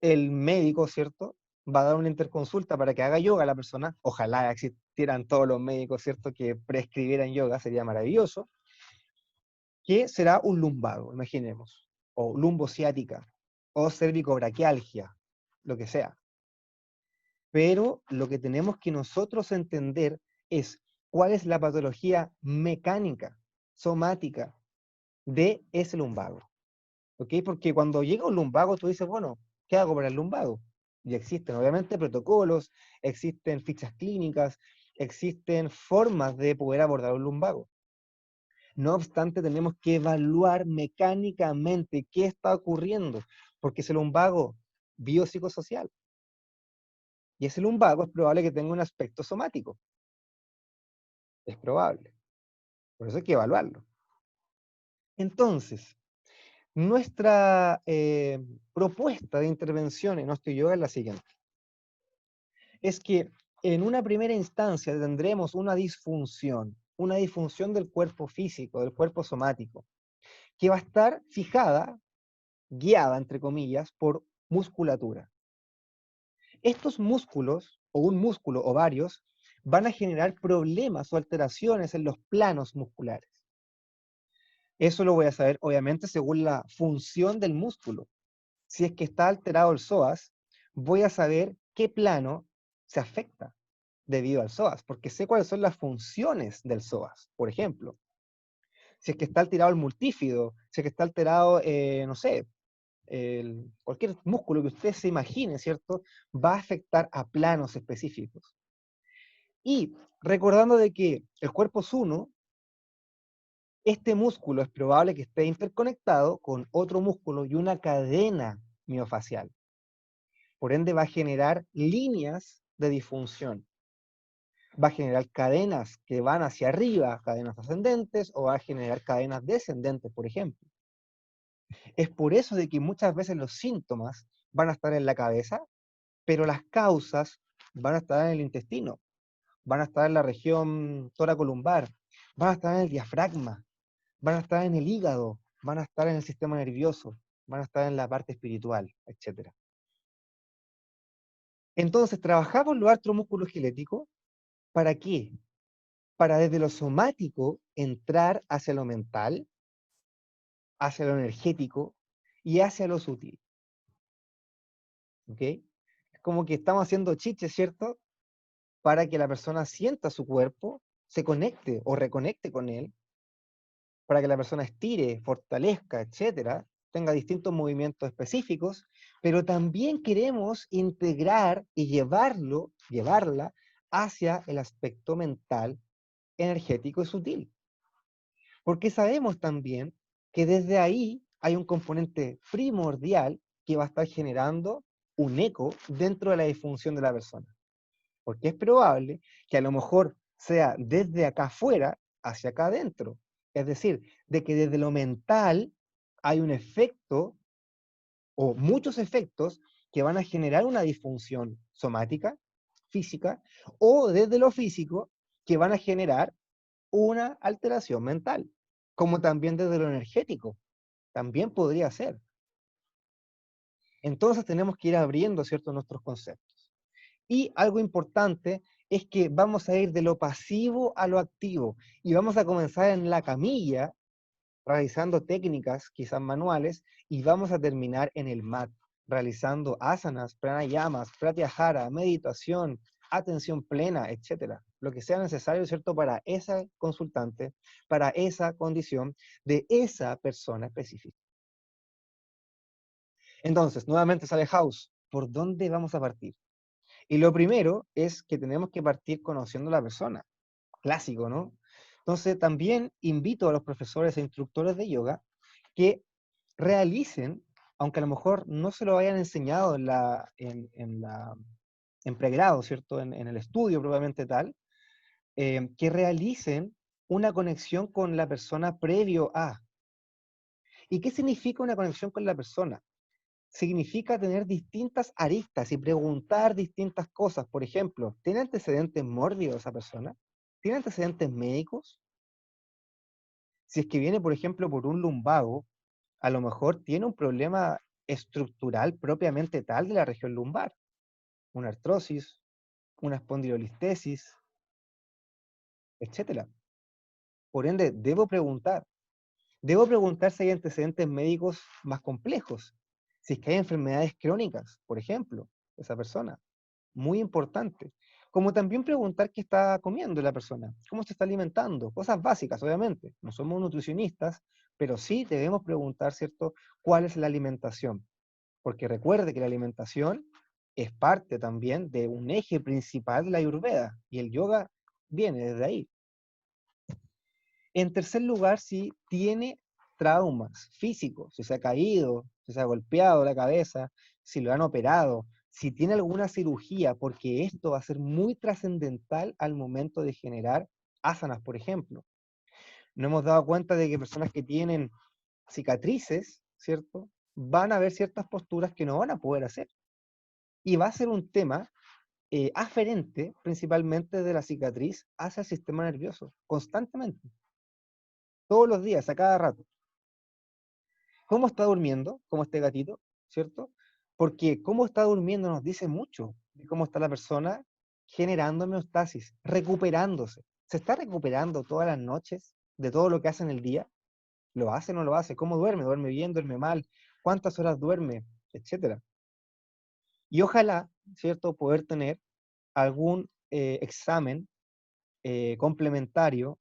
el médico, ¿cierto? Va a dar una interconsulta para que haga yoga a la persona. Ojalá existieran todos los médicos, ¿cierto? Que prescribieran yoga, sería maravilloso. Que será un lumbago, imaginemos. O lumbociática, o cervicobraquialgia, lo que sea. Pero lo que tenemos que nosotros entender es cuál es la patología mecánica, somática, de ese lumbago. ¿Ok? Porque cuando llega un lumbago, tú dices, bueno, ¿qué hago para el lumbago? Y existen, obviamente, protocolos, existen fichas clínicas, existen formas de poder abordar un lumbago. No obstante, tenemos que evaluar mecánicamente qué está ocurriendo, porque ese lumbago biopsicosocial. Y ese lumbago es probable que tenga un aspecto somático. Es probable. Por eso hay que evaluarlo. Entonces, nuestra propuesta de intervención en osteoyoga es la siguiente. Es que en una primera instancia tendremos una disfunción del cuerpo físico, del cuerpo somático, que va a estar fijada, guiada, entre comillas, por musculatura. Estos músculos, o un músculo o varios, van a generar problemas o alteraciones en los planos musculares. Eso lo voy a saber, obviamente, según la función del músculo. Si es que está alterado el psoas, voy a saber qué plano se afecta debido al psoas, porque sé cuáles son las funciones del psoas. Por ejemplo, si es que está alterado el multífido, si es que está alterado, no sé, cualquier músculo que usted se imagine, ¿cierto? Va a afectar a planos específicos. Y recordando de que el cuerpo es uno, este músculo es probable que esté interconectado con otro músculo y una cadena miofacial. Por ende va a generar líneas de disfunción. Va a generar cadenas que van hacia arriba, cadenas ascendentes, o va a generar cadenas descendentes, por ejemplo. Es por eso de que muchas veces los síntomas van a estar en la cabeza, pero las causas van a estar en el intestino, van a estar en la región toracolumbar, van a estar en el diafragma, van a estar en el hígado, van a estar en el sistema nervioso, van a estar en la parte espiritual, etc. Entonces, trabajamos los artromúsculos esqueléticos. ¿Para qué? Para desde lo somático entrar hacia lo mental, hacia lo energético y hacia lo sutil. ¿Ok? Es como que estamos haciendo chiches, ¿cierto? Para que la persona sienta su cuerpo, se conecte o reconecte con él, para que la persona estire, fortalezca, etcétera, tenga distintos movimientos específicos, pero también queremos integrar y llevarla hacia el aspecto mental, energético y sutil. Porque sabemos también que desde ahí hay un componente primordial que va a estar generando un eco dentro de la disfunción de la persona. Porque es probable que a lo mejor sea desde acá afuera hacia acá adentro. Es decir, de que desde lo mental hay un efecto o muchos efectos que van a generar una disfunción somática, física, o desde lo físico que van a generar una alteración mental, como también desde lo energético, también podría ser. Entonces tenemos que ir abriendo, ¿cierto?, nuestros conceptos. Y algo importante es que vamos a ir de lo pasivo a lo activo y vamos a comenzar en la camilla, realizando técnicas quizás manuales, y vamos a terminar en el mat, realizando asanas, pranayamas, pratyahara, meditación, atención plena, etcétera. Lo que sea necesario, ¿cierto?, para esa consultante, para esa condición de esa persona específica. Entonces, nuevamente sale House, ¿por dónde vamos a partir? Y lo primero es que tenemos que partir conociendo a la persona, clásico, ¿no? Entonces, también invito a los profesores e instructores de yoga que realicen, aunque a lo mejor no se lo hayan enseñado en pregrado, ¿cierto? En el estudio probablemente tal, que realicen una conexión con la persona previo a. ¿Y qué significa una conexión con la persona? Significa tener distintas aristas y preguntar distintas cosas. Por ejemplo, ¿tiene antecedentes mórbidos esa persona? ¿Tiene antecedentes médicos? Si es que viene, por ejemplo, por un lumbago, a lo mejor tiene un problema estructural propiamente tal de la región lumbar, una artrosis, una espondilolistesis, etcétera. Por ende, debo preguntar si hay antecedentes médicos más complejos, si es que hay enfermedades crónicas, por ejemplo, de esa persona. Muy importante. Como también preguntar qué está comiendo la persona, cómo se está alimentando, cosas básicas, obviamente. No somos nutricionistas, pero sí debemos preguntar, ¿cierto?, cuál es la alimentación. Porque recuerde que la alimentación es parte también de un eje principal de la Ayurveda, y el yoga viene desde ahí. En tercer lugar, si tiene traumas físicos, si se ha caído, si se ha golpeado la cabeza, si lo han operado, si tiene alguna cirugía, porque esto va a ser muy trascendental al momento de generar asanas, por ejemplo. Nos hemos dado cuenta de que personas que tienen cicatrices, ¿cierto?, van a ver ciertas posturas que no van a poder hacer. Y va a ser un tema aferente principalmente de la cicatriz hacia el sistema nervioso, constantemente, todos los días, a cada rato. ¿Cómo está durmiendo? Como este gatito, ¿cierto? Porque cómo está durmiendo nos dice mucho de cómo está la persona generando homeostasis, recuperándose. ¿Se está recuperando todas las noches de todo lo que hace en el día? ¿Lo hace o no lo hace? ¿Cómo duerme? ¿Duerme bien? ¿Duerme mal? ¿Cuántas horas duerme? Etcétera. Y ojalá, ¿cierto?, poder tener algún examen complementario,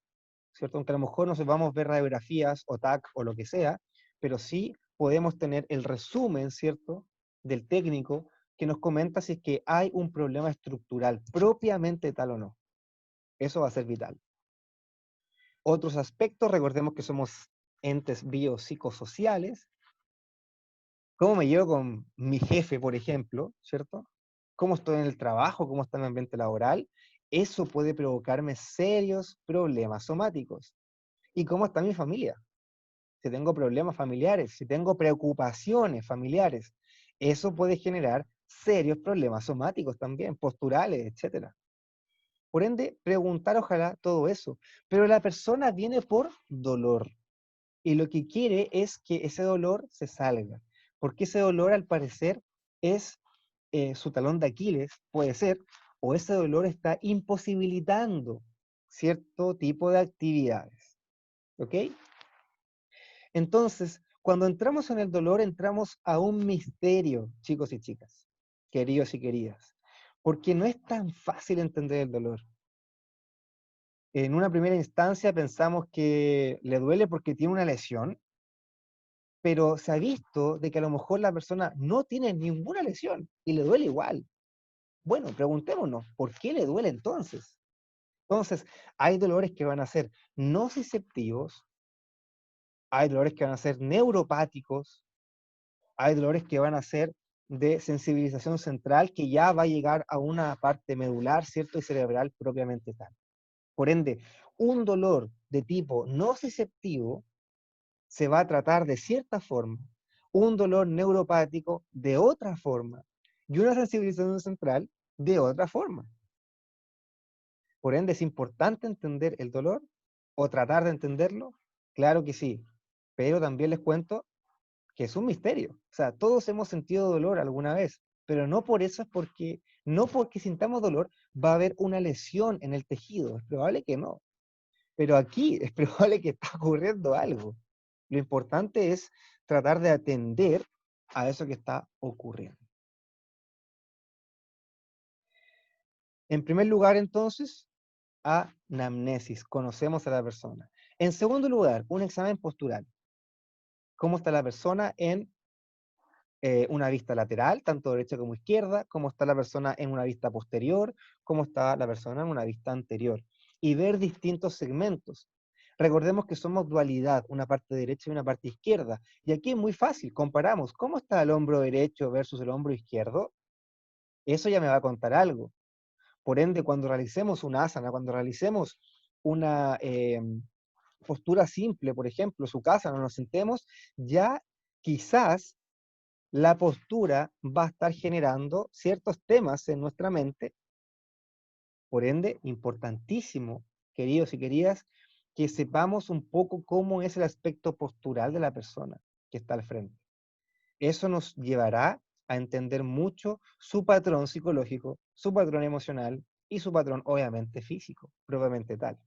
¿cierto? Aunque a lo mejor no sepamos ver radiografías o TAC o lo que sea, pero sí podemos tener el resumen, ¿cierto?, del técnico que nos comenta si es que hay un problema estructural propiamente tal o no. Eso va a ser vital. Otros aspectos, recordemos que somos entes biopsicosociales. ¿Cómo me llevo con mi jefe, por ejemplo, ¿cierto? ¿Cómo estoy en el trabajo? ¿Cómo está mi ambiente laboral? Eso puede provocarme serios problemas somáticos. ¿Y cómo está mi familia? Si tengo problemas familiares, si tengo preocupaciones familiares, eso puede generar serios problemas somáticos también, posturales, etcétera. Por ende, preguntar ojalá todo eso. Pero la persona viene por dolor y lo que quiere es que ese dolor se salga, porque ese dolor al parecer es su talón de Aquiles, puede ser, o ese dolor está imposibilitando cierto tipo de actividades. ¿Ok? Entonces, cuando entramos en el dolor, entramos a un misterio, chicos y chicas, queridos y queridas, porque no es tan fácil entender el dolor. En una primera instancia pensamos que le duele porque tiene una lesión, pero se ha visto de que a lo mejor la persona no tiene ninguna lesión y le duele igual. Bueno, preguntémonos, ¿por qué le duele entonces? Entonces, hay dolores que van a ser nociceptivos, hay dolores que van a ser neuropáticos, hay dolores que van a ser de sensibilización central que ya va a llegar a una parte medular, ¿cierto? Y cerebral propiamente tal. Por ende, un dolor de tipo nociceptivo se va a tratar de cierta forma, un dolor neuropático de otra forma y una sensibilización central de otra forma. Por ende, es importante entender el dolor o tratar de entenderlo, claro que sí, pero también les cuento que es un misterio. O sea, todos hemos sentido dolor alguna vez, pero no por eso es porque, no porque sintamos dolor, va a haber una lesión en el tejido. Es probable que no. Pero aquí es probable que está ocurriendo algo. Lo importante es tratar de atender a eso que está ocurriendo. En primer lugar, entonces, anamnesis. Conocemos a la persona. En segundo lugar, un examen postural. ¿Cómo está la persona en una vista lateral, tanto derecha como izquierda? ¿Cómo está la persona en una vista posterior? ¿Cómo está la persona en una vista anterior? Y ver distintos segmentos. Recordemos que somos dualidad, una parte derecha y una parte izquierda. Y aquí es muy fácil, comparamos cómo está el hombro derecho versus el hombro izquierdo. Eso ya me va a contar algo. Por ende, cuando realicemos una asana, cuando realicemos una postura simple, por ejemplo, sukhasana, nos sentemos, ya quizás la postura va a estar generando ciertos temas en nuestra mente. Por ende, importantísimo, queridos y queridas, que sepamos un poco cómo es el aspecto postural de la persona que está al frente. Eso nos llevará a entender mucho su patrón psicológico, su patrón emocional y su patrón, obviamente, físico, propiamente tal.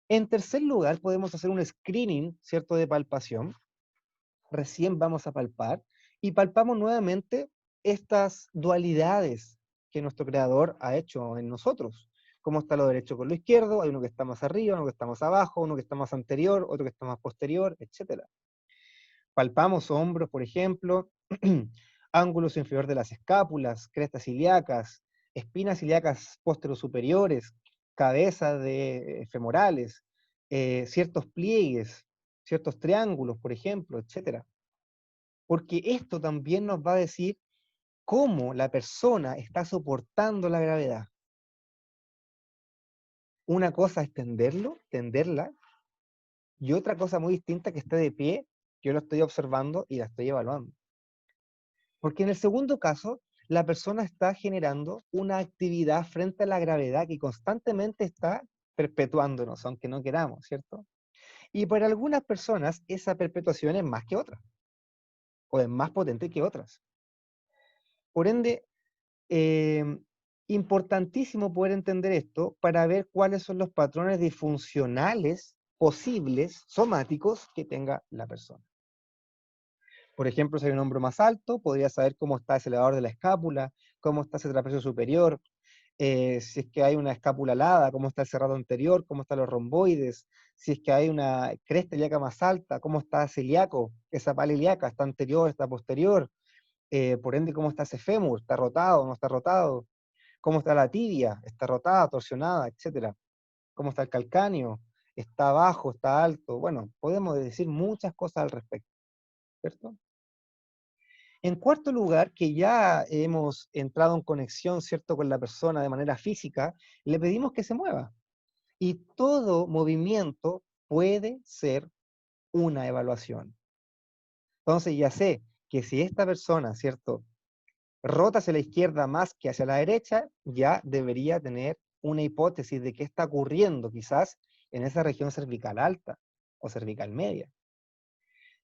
En tercer lugar, podemos hacer un screening, ¿cierto?, de palpación. Recién vamos a palpar y palpamos nuevamente estas dualidades que nuestro creador ha hecho en nosotros. Cómo está lo derecho con lo izquierdo, hay uno que está más arriba, uno que está más abajo, uno que está más anterior, otro que está más posterior, etc. Palpamos hombros, por ejemplo, ángulos inferior de las escápulas, crestas ilíacas, espinas ilíacas superiores, cabezas de femorales, ciertos pliegues, ciertos triángulos, por ejemplo, etc. Porque esto también nos va a decir cómo la persona está soportando la gravedad. Una cosa es tenderla, y otra cosa muy distinta que esté de pie, yo lo estoy observando y la estoy evaluando. Porque en el segundo caso, la persona está generando una actividad frente a la gravedad que constantemente está perpetuándonos, aunque no queramos, ¿cierto? Y para algunas personas esa perpetuación es más que otra, o es más potente que otras. Por ende, eh, importantísimo poder entender esto para ver cuáles son los patrones disfuncionales posibles, somáticos, que tenga la persona. Por ejemplo, si hay un hombro más alto, podría saber cómo está ese elevador de la escápula, cómo está ese trapecio superior, si es que hay una escápula alada, cómo está el cerrado anterior, cómo están los romboides, si es que hay una cresta ilíaca más alta, cómo está ese ilíaco, esa pala ilíaca, está anterior, está posterior, por ende, cómo está ese fémur, está rotado, no está rotado, cómo está la tibia, está rotada, torsionada, etcétera, cómo está el calcáneo, está bajo, está alto, bueno, podemos decir muchas cosas al respecto, ¿cierto? En cuarto lugar, que ya hemos entrado en conexión, ¿cierto?, con la persona de manera física, le pedimos que se mueva. Y todo movimiento puede ser una evaluación. Entonces ya sé que si esta persona, ¿cierto?, rota hacia la izquierda más que hacia la derecha, ya debería tener una hipótesis de qué está ocurriendo quizás en esa región cervical alta o cervical media.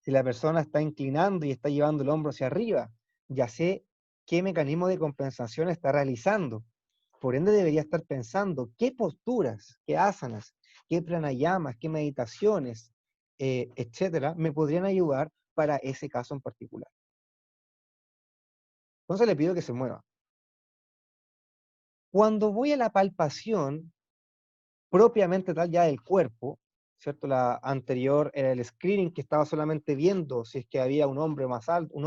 Si la persona está inclinando y está llevando el hombro hacia arriba, ya sé qué mecanismo de compensación está realizando. Por ende debería estar pensando qué posturas, qué asanas, qué pranayamas, qué meditaciones, etcétera, me podrían ayudar para ese caso en particular. Entonces le pido que se mueva. Cuando voy a la palpación propiamente tal ya del cuerpo, ¿cierto? La anterior era el screening que estaba solamente viendo si es que había un hombro más alto,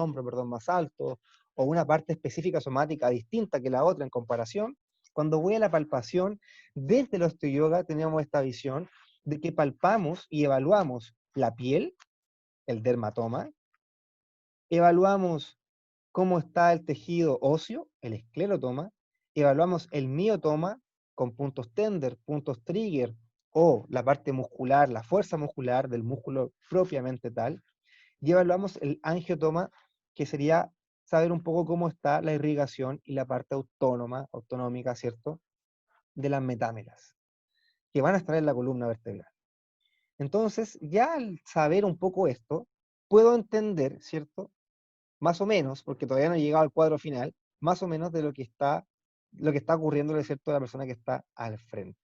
más alto, o una parte específica somática distinta que la otra en comparación. Cuando voy a la palpación, desde el osteoyoga tenemos esta visión de que palpamos y evaluamos la piel, el dermatoma, evaluamos cómo está el tejido óseo, el esclerotoma, evaluamos el miotoma con puntos tender, puntos trigger, o la parte muscular, la fuerza muscular del músculo propiamente tal, y evaluamos el angiotoma, que sería saber un poco cómo está la irrigación y la parte autonómica, ¿cierto?, de las metámeras, que van a estar en la columna vertebral. Entonces, ya al saber un poco esto, puedo entender, ¿cierto? Más o menos, porque todavía no he llegado al cuadro final, más o menos de lo que está ocurriendo, ¿cierto?, a la persona que está al frente.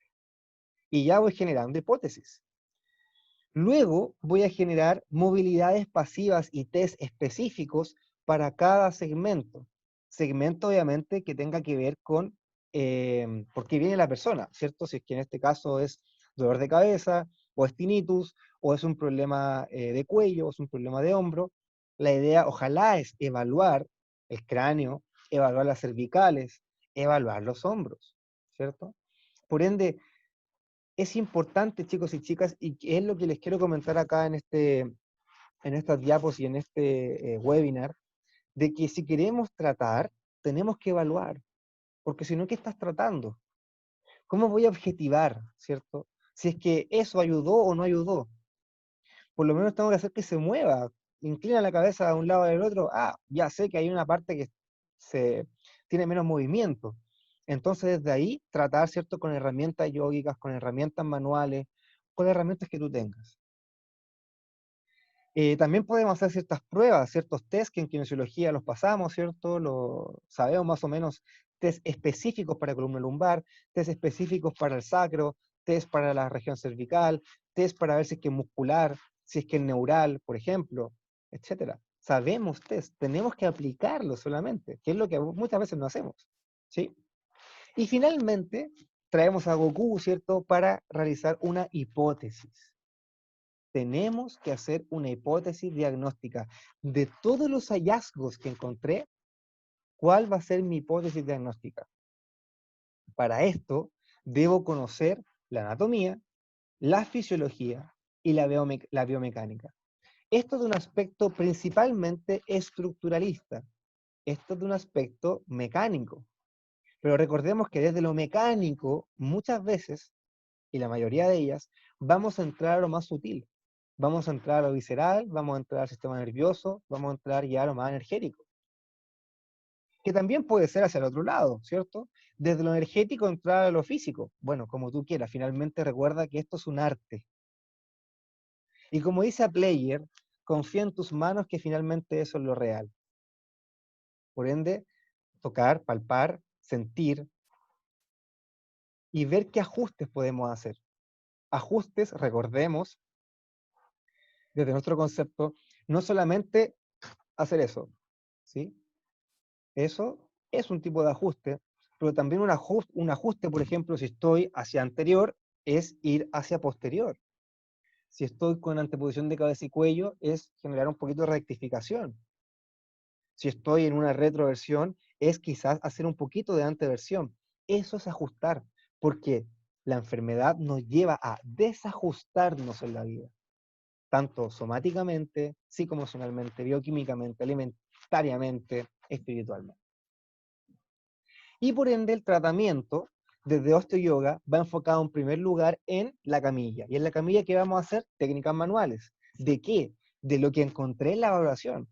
Y ya voy generando hipótesis. Luego voy a generar movilidades pasivas y test específicos para cada segmento. Segmento, obviamente, que tenga que ver con por qué viene la persona, ¿cierto? Si es que en este caso es dolor de cabeza, o es tinnitus, o es un problema de cuello, o es un problema de hombro. La idea, ojalá, es evaluar el cráneo, evaluar las cervicales, evaluar los hombros, ¿cierto? Por ende, es importante, chicos y chicas, y que es lo que les quiero comentar acá en estas diapos y en este webinar, de que si queremos tratar, tenemos que evaluar, porque si no, ¿qué estás tratando? ¿Cómo voy a objetivar, cierto? Si es que eso ayudó o no ayudó. Por lo menos tengo que hacer que se mueva, inclina la cabeza de un lado del otro, ya sé que hay una parte que se tiene menos movimiento. Entonces desde ahí tratar, ¿cierto? Con herramientas yógicas, con herramientas manuales, con herramientas que tú tengas. También podemos hacer ciertas pruebas, ciertos test que en kinesiología los pasamos, ¿cierto? Lo sabemos más o menos, test específicos para columna lumbar, test específicos para el sacro, test para la región cervical, test para ver si es que es muscular, si es que es neural, por ejemplo, etcétera. Sabemos test, tenemos que aplicarlo solamente, que es lo que muchas veces no hacemos, ¿sí? Y finalmente, traemos a Goku, ¿cierto?, para realizar una hipótesis. Tenemos que hacer una hipótesis diagnóstica. De todos los hallazgos que encontré, ¿cuál va a ser mi hipótesis diagnóstica? Para esto, debo conocer la anatomía, la fisiología y la biomecánica. Esto de un aspecto principalmente estructuralista. Esto de un aspecto mecánico. Pero recordemos que desde lo mecánico, muchas veces, y la mayoría de ellas, vamos a entrar a lo más sutil. Vamos a entrar a lo visceral, vamos a entrar al sistema nervioso, vamos a entrar ya a lo más energético. Que también puede ser hacia el otro lado, ¿cierto? Desde lo energético entrar a lo físico. Bueno, como tú quieras, finalmente recuerda que esto es un arte. Y como dice a Player, confía en tus manos que finalmente eso es lo real. Por ende, tocar, palpar, sentir y ver qué ajustes podemos hacer. Ajustes, recordemos, desde nuestro concepto, no solamente hacer eso, ¿sí? Eso es un tipo de ajuste, pero también un ajuste, por ejemplo, si estoy hacia anterior, es ir hacia posterior. Si estoy con anteposición de cabeza y cuello, es generar un poquito de rectificación. Si estoy en una retroversión, es quizás hacer un poquito de anteversión. Eso es ajustar, porque la enfermedad nos lleva a desajustarnos en la vida, tanto somáticamente, psicoemocionalmente, bioquímicamente, alimentariamente, espiritualmente. Y por ende el tratamiento desde osteoyoga va enfocado en primer lugar en la camilla. Y en la camilla, ¿qué vamos a hacer? Técnicas manuales. ¿De qué? De lo que encontré en la evaluación.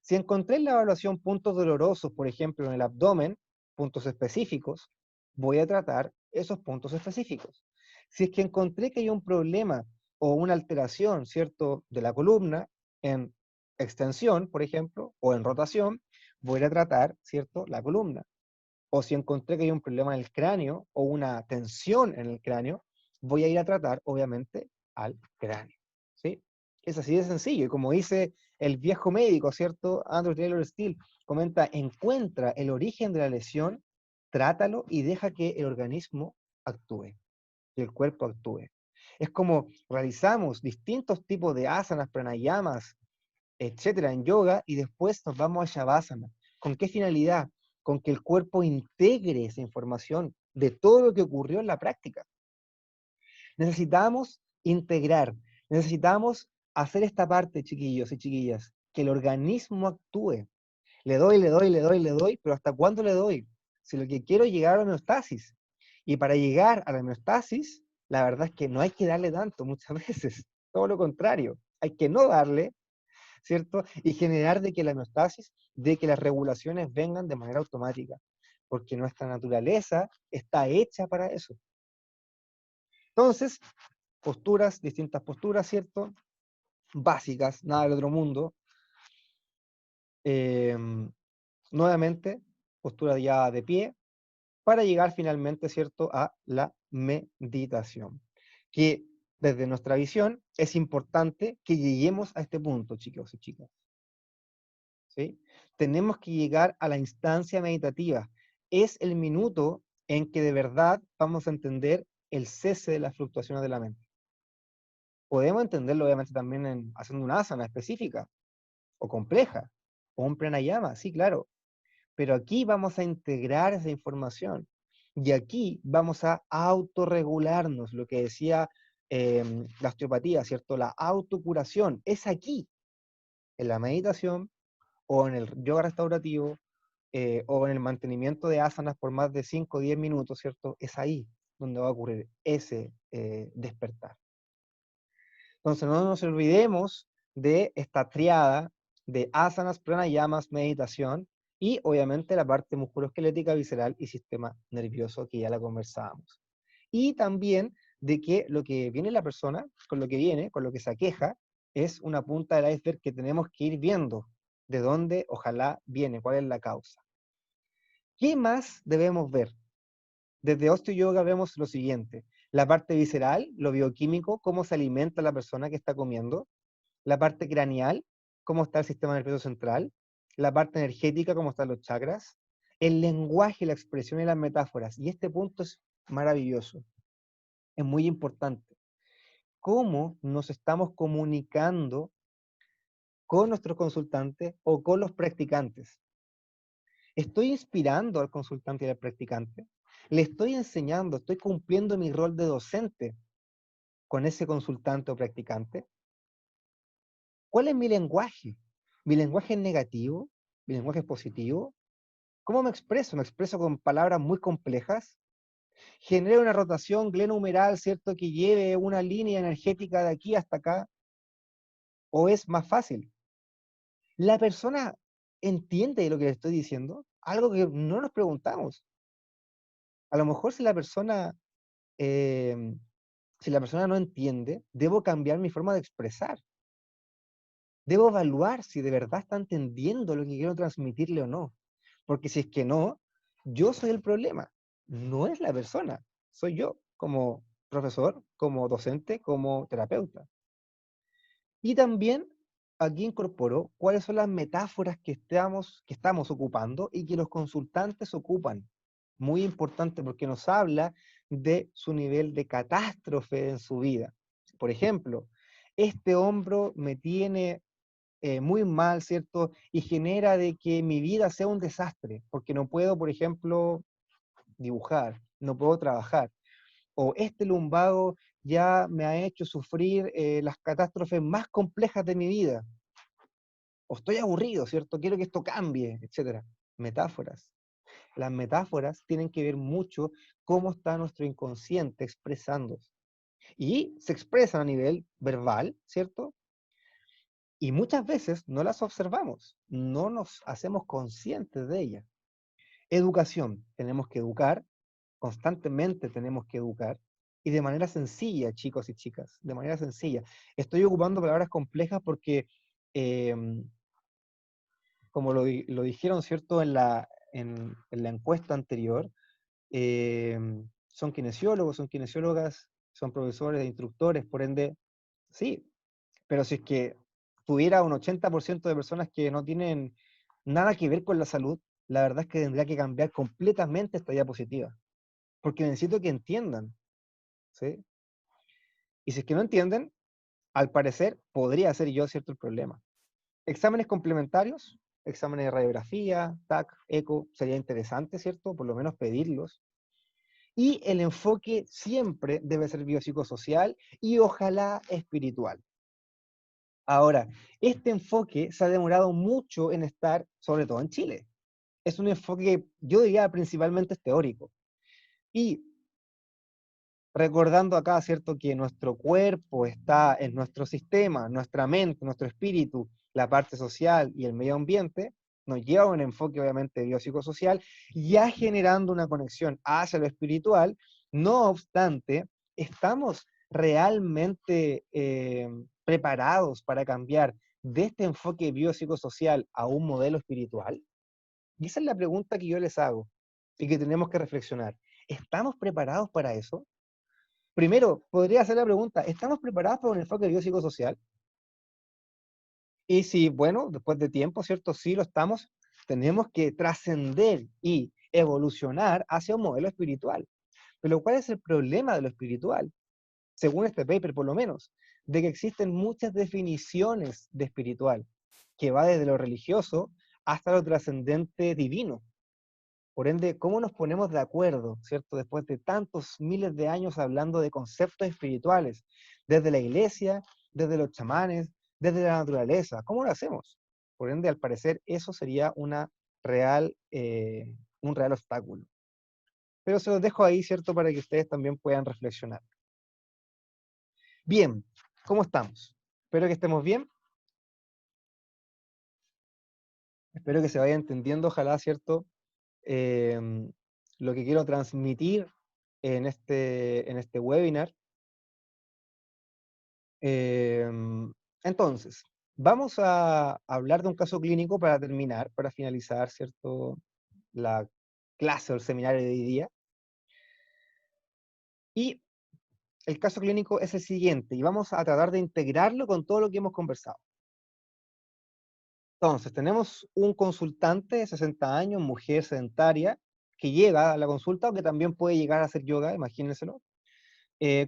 Si encontré en la evaluación puntos dolorosos, por ejemplo, en el abdomen, puntos específicos, voy a tratar esos puntos específicos. Si es que encontré que hay un problema o una alteración, ¿cierto?, de la columna en extensión, por ejemplo, o en rotación, voy a tratar, ¿cierto?, la columna. O si encontré que hay un problema en el cráneo o una tensión en el cráneo, voy a ir a tratar, obviamente, al cráneo. ¿Sí? Es así de sencillo. Y como dice el viejo médico, ¿cierto? Andrew Taylor Still, comenta, encuentra el origen de la lesión, trátalo y deja que el organismo actúe, que el cuerpo actúe. Es como realizamos distintos tipos de asanas, pranayamas, etcétera, en yoga, y después nos vamos a Shavasana. ¿Con qué finalidad? Con que el cuerpo integre esa información de todo lo que ocurrió en la práctica. Necesitamos integrar, necesitamos hacer esta parte, chiquillos y chiquillas, que el organismo actúe. Le doy, le doy, le doy, le doy, pero ¿hasta cuándo le doy? Si lo que quiero es llegar a la homeostasis. Y para llegar a la homeostasis, la verdad es que no hay que darle tanto muchas veces, todo lo contrario, hay que no darle, ¿cierto? Y generar de que la homeostasis, de que las regulaciones vengan de manera automática, porque nuestra naturaleza está hecha para eso. Entonces, posturas, distintas posturas, ¿cierto? básicas, nada del otro mundo. Em, Nuevamente, postura ya de pie, para llegar finalmente, ¿cierto?, a la meditación. Que desde nuestra visión es importante que lleguemos a este punto, chicos y chicas. ¿Sí? Tenemos que llegar a la instancia meditativa. Es el minuto en que de verdad vamos a entender el cese de las fluctuaciones de la mente. Podemos entenderlo obviamente también haciendo una asana específica o compleja, o un pranayama, sí, claro. Pero aquí vamos a integrar esa información. Y aquí vamos a autorregularnos, lo que decía la osteopatía, ¿cierto? La autocuración es aquí, en la meditación, o en el yoga restaurativo, o en el mantenimiento de asanas por más de 5 o 10 minutos, ¿cierto? Es ahí donde va a ocurrir ese despertar. Entonces no nos olvidemos de esta triada de asanas, pranayamas, meditación, y obviamente la parte musculoesquelética, visceral y sistema nervioso, que ya la conversábamos. Y también de que lo que viene la persona, con lo que viene, con lo que se aqueja, es una punta del iceberg que tenemos que ir viendo de dónde ojalá viene, cuál es la causa. ¿Qué más debemos ver? Desde Osteo Yoga vemos lo siguiente: la parte visceral, lo bioquímico, cómo se alimenta la persona que está comiendo; la parte craneal, cómo está el sistema nervioso central; la parte energética, cómo están los chakras; el lenguaje, la expresión y las metáforas. Y este punto es maravilloso, es muy importante. Cómo nos estamos comunicando con nuestros consultantes o con los practicantes. ¿Estoy inspirando al consultante y al practicante? ¿Le estoy enseñando, estoy cumpliendo mi rol de docente con ese consultante o practicante? ¿Cuál es mi lenguaje? ¿Mi lenguaje es negativo? ¿Mi lenguaje es positivo? ¿Cómo me expreso? ¿Me expreso con palabras muy complejas? ¿Genero una rotación glenohumeral, cierto, que lleve una línea energética de aquí hasta acá? ¿O es más fácil? ¿La persona entiende lo que le estoy diciendo? Algo que no nos preguntamos. A lo mejor eh, si la persona no entiende, debo cambiar mi forma de expresar. Debo evaluar si de verdad está entendiendo lo que quiero transmitirle o no. Porque si es que no, yo soy el problema, no es la persona, soy yo, como profesor, como docente, como terapeuta. Y también aquí incorporo cuáles son las metáforas que estamos ocupando y que los consultantes ocupan. Muy importante, porque nos habla de su nivel de catástrofe en su vida. Por ejemplo, este hombro me tiene muy mal, ¿cierto? Y genera de que mi vida sea un desastre, porque no puedo, por ejemplo, dibujar, no puedo trabajar. O este lumbago ya me ha hecho sufrir las catástrofes más complejas de mi vida. O estoy aburrido, ¿cierto? Quiero que esto cambie, etcétera. Metáforas. Las metáforas tienen que ver mucho cómo está nuestro inconsciente expresándose. Y se expresan a nivel verbal, ¿cierto? Y muchas veces no las observamos, no nos hacemos conscientes de ellas. Educación, tenemos que educar, constantemente tenemos que educar, y de manera sencilla, chicos y chicas, de manera sencilla. Estoy ocupando palabras complejas porque, eh, como lo dijeron, ¿cierto?, en la encuesta anterior, eh, son kinesiólogos, son kinesiólogas, son profesores, instructores, por ende, sí, pero si es que tuviera un 80% de personas que no tienen nada que ver con la salud, la verdad es que tendría que cambiar completamente esta diapositiva, porque necesito que entiendan, ¿sí? Y si es que no entienden, al parecer podría ser yo, ¿cierto?, el problema. Exámenes complementarios, exámenes de radiografía, TAC, eco, sería interesante, ¿cierto?, por lo menos pedirlos. Y el enfoque siempre debe ser biopsicosocial y ojalá espiritual. Ahora, este enfoque se ha demorado mucho en estar, sobre todo en Chile. Es un enfoque, yo diría, principalmente teórico. Y recordando acá, ¿cierto?, que nuestro cuerpo está en nuestro sistema, nuestra mente, nuestro espíritu, la parte social y el medio ambiente, nos lleva a un enfoque obviamente biopsicosocial, ya generando una conexión hacia lo espiritual. No obstante, estamos realmente preparados para cambiar de este enfoque biopsicosocial a un modelo espiritual? Y esa es la pregunta que yo les hago y que tenemos que reflexionar. ¿Estamos preparados para eso? Primero, podría hacer la pregunta, ¿estamos preparados para un enfoque biopsicosocial? Y si, bueno, después de tiempo, ¿cierto? Sí lo estamos, tenemos que trascender y evolucionar hacia un modelo espiritual. Pero ¿cuál es el problema de lo espiritual? Según este paper por lo menos, de que existen muchas definiciones de espiritual, que va desde lo religioso hasta lo trascendente divino. Por ende, ¿cómo nos ponemos de acuerdo, cierto? Después de tantos miles de años hablando de conceptos espirituales, desde la iglesia, desde los chamanes, desde la naturaleza, ¿cómo lo hacemos? Por ende, al parecer, eso sería real, un real obstáculo. Pero se los dejo ahí, ¿cierto? Para que ustedes también puedan reflexionar. Bien, ¿cómo estamos? Espero que estemos bien. Espero que se vaya entendiendo, ojalá, ¿cierto? Em, lo que quiero transmitir en este webinar. Entonces, vamos a hablar de un caso clínico para terminar, para finalizar, ¿cierto? La clase o el seminario de hoy día. Y el caso clínico es el siguiente, y vamos a tratar de integrarlo con todo lo que hemos conversado. Entonces, tenemos un consultante de 60 años, mujer sedentaria, que llega a la consulta, o que también puede llegar a hacer yoga, imagínenselo,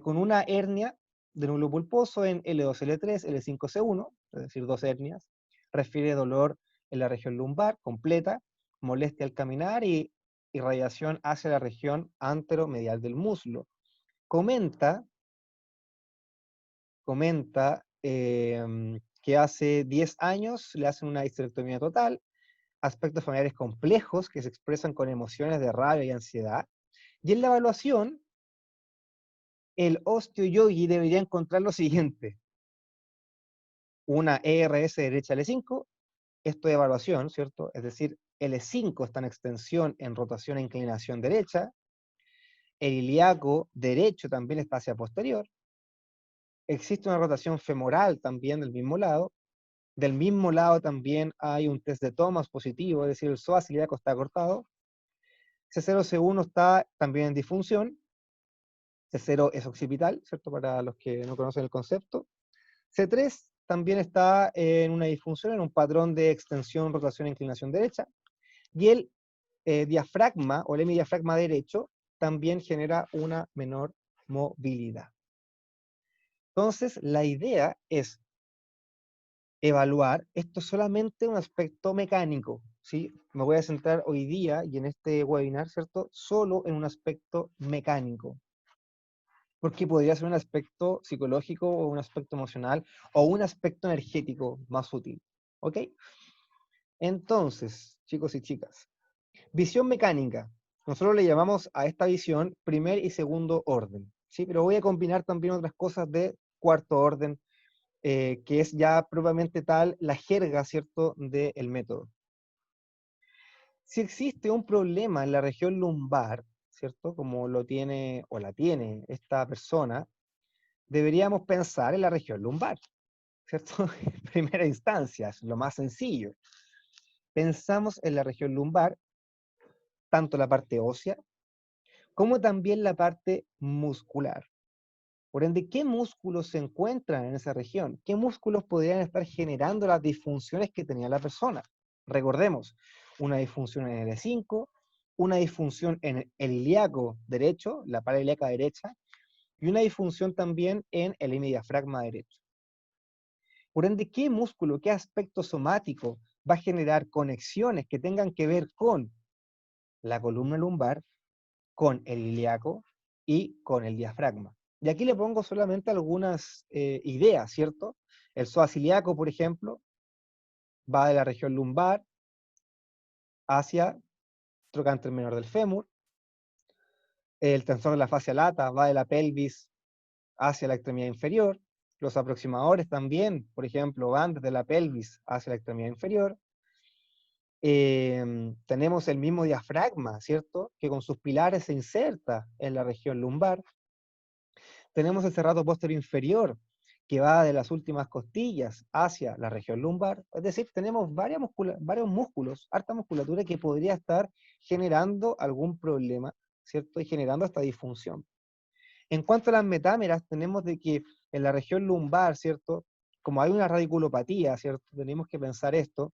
con una hernia de núcleo pulposo en L2, L3, L5, C1, es decir, dos hernias, refiere dolor en la región lumbar completa, molestia al caminar y irradiación hacia la región anteromedial del muslo. Comenta que hace 10 años le hacen una histerectomía total, aspectos familiares complejos que se expresan con emociones de rabia y ansiedad, y en la evaluación, el osteoyogi debería encontrar lo siguiente: una ERS derecha L5, esto de evaluación, ¿cierto? Es decir, L5 está en extensión en rotación e inclinación derecha, el ilíaco derecho también está hacia posterior, existe una rotación femoral también del mismo lado también hay un test de Thomas positivo, es decir, el psoas ilíaco está cortado, C0, C1 está también en disfunción, C0 es occipital, ¿cierto? Para los que no conocen el concepto, C3 también está en una disfunción, en un patrón de extensión, rotación e inclinación derecha, y el diafragma o el hemidiafragma derecho también genera una menor movilidad. Entonces, la idea es evaluar esto solamente un aspecto mecánico, ¿sí? Me voy a centrar hoy día y en este webinar, ¿cierto? Solo en un aspecto mecánico, porque podría ser un aspecto psicológico o un aspecto emocional o un aspecto energético más útil, ¿ok? Entonces, chicos y chicas, visión mecánica. Nosotros le llamamos a esta visión primer y segundo orden, ¿sí? Pero voy a combinar también otras cosas de cuarto orden, que es ya propiamente tal la jerga, ¿cierto?, del método. Si existe un problema en la región lumbar, ¿cierto?, como lo tiene o la tiene esta persona, deberíamos pensar en la región lumbar, ¿cierto? En primera instancia, es lo más sencillo. Pensamos en la región lumbar, tanto la parte ósea, como también la parte muscular. Por ende, ¿qué músculos se encuentran en esa región? ¿Qué músculos podrían estar generando las disfunciones que tenía la persona? Recordemos, una disfunción en el L5, una disfunción en el ilíaco derecho, la pared ilíaca derecha, y una disfunción también en el hemidiafragma derecho. Por ende, ¿qué músculo, qué aspecto somático va a generar conexiones que tengan que ver con la columna lumbar, con el ilíaco y con el diafragma? Y aquí le pongo solamente algunas ideas, ¿cierto? El psoas ilíaco, por ejemplo, va de la región lumbar hacia el trocánter menor del fémur. El tensor de la fascia lata va de la pelvis hacia la extremidad inferior. Los aproximadores también, por ejemplo, van desde la pelvis hacia la extremidad inferior. Tenemos el mismo diafragma, ¿cierto?, que con sus pilares se inserta en la región lumbar. Tenemos el serrato posterior inferior, que va de las últimas costillas hacia la región lumbar. Es decir, tenemos varios músculos, harta musculatura que podría estar generando algún problema, ¿cierto? Y generando esta disfunción. En cuanto a las metámeras, tenemos de que en la región lumbar, ¿cierto? Como hay una radiculopatía, ¿cierto? Tenemos que pensar esto,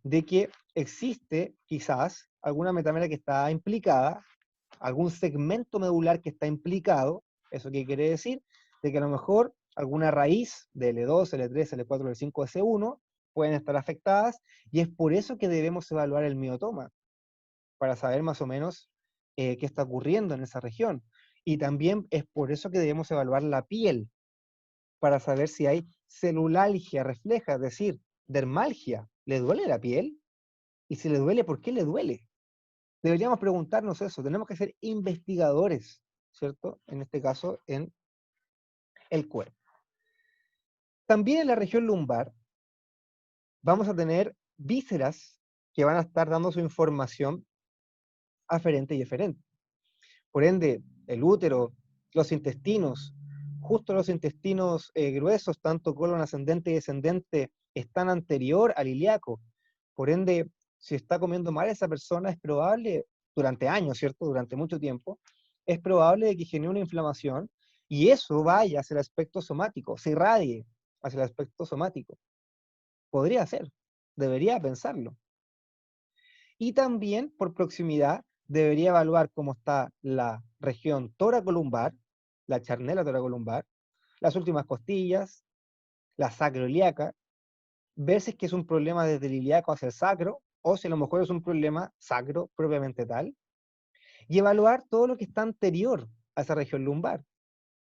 de que existe quizás alguna metámera que está implicada, algún segmento medular que está implicado. ¿Eso qué quiere decir? De que a lo mejor alguna raíz de L2, L3, L4, L5, S1 pueden estar afectadas, y es por eso que debemos evaluar el miotoma, para saber más o menos qué está ocurriendo en esa región. Y también es por eso que debemos evaluar la piel, para saber si hay celulalgia refleja, es decir, dermalgia. ¿Le duele la piel? Y si le duele, ¿por qué le duele? Deberíamos preguntarnos eso. Tenemos que ser investigadores, ¿cierto? En este caso, en el cuerpo. También en la región lumbar vamos a tener vísceras que van a estar dando su información aferente y eferente. Por ende, el útero, los intestinos, justo los intestinos gruesos, tanto colon ascendente y descendente, están anterior al ilíaco. Por ende, si está comiendo mal esa persona, es probable, durante años, ¿cierto? Durante mucho tiempo, es probable de que genere una inflamación, y eso vaya hacia el aspecto somático, se irradie hacia el aspecto somático. Podría ser, debería pensarlo. Y también, por proximidad, debería evaluar cómo está la región toracolumbar, la charnela toracolumbar, las últimas costillas, la sacroiliaca, ver si es que es un problema desde el ilíaco hacia el sacro, o si a lo mejor es un problema sacro propiamente tal, y evaluar todo lo que está anterior a esa región lumbar.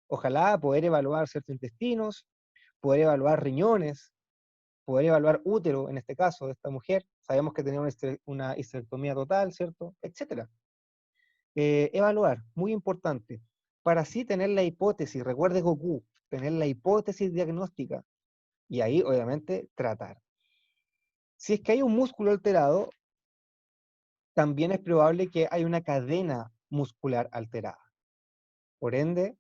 Ojalá poder evaluar ciertos intestinos, poder evaluar riñones, poder evaluar útero, en este caso, de esta mujer. Sabemos que tenía una histerectomía total, ¿cierto? Etcétera. Evaluar, muy importante, para así tener la hipótesis, recuerde Goku, tener la hipótesis diagnóstica, y ahí obviamente tratar. Si es que hay un músculo alterado, también es probable que hay una cadena muscular alterada. Por ende,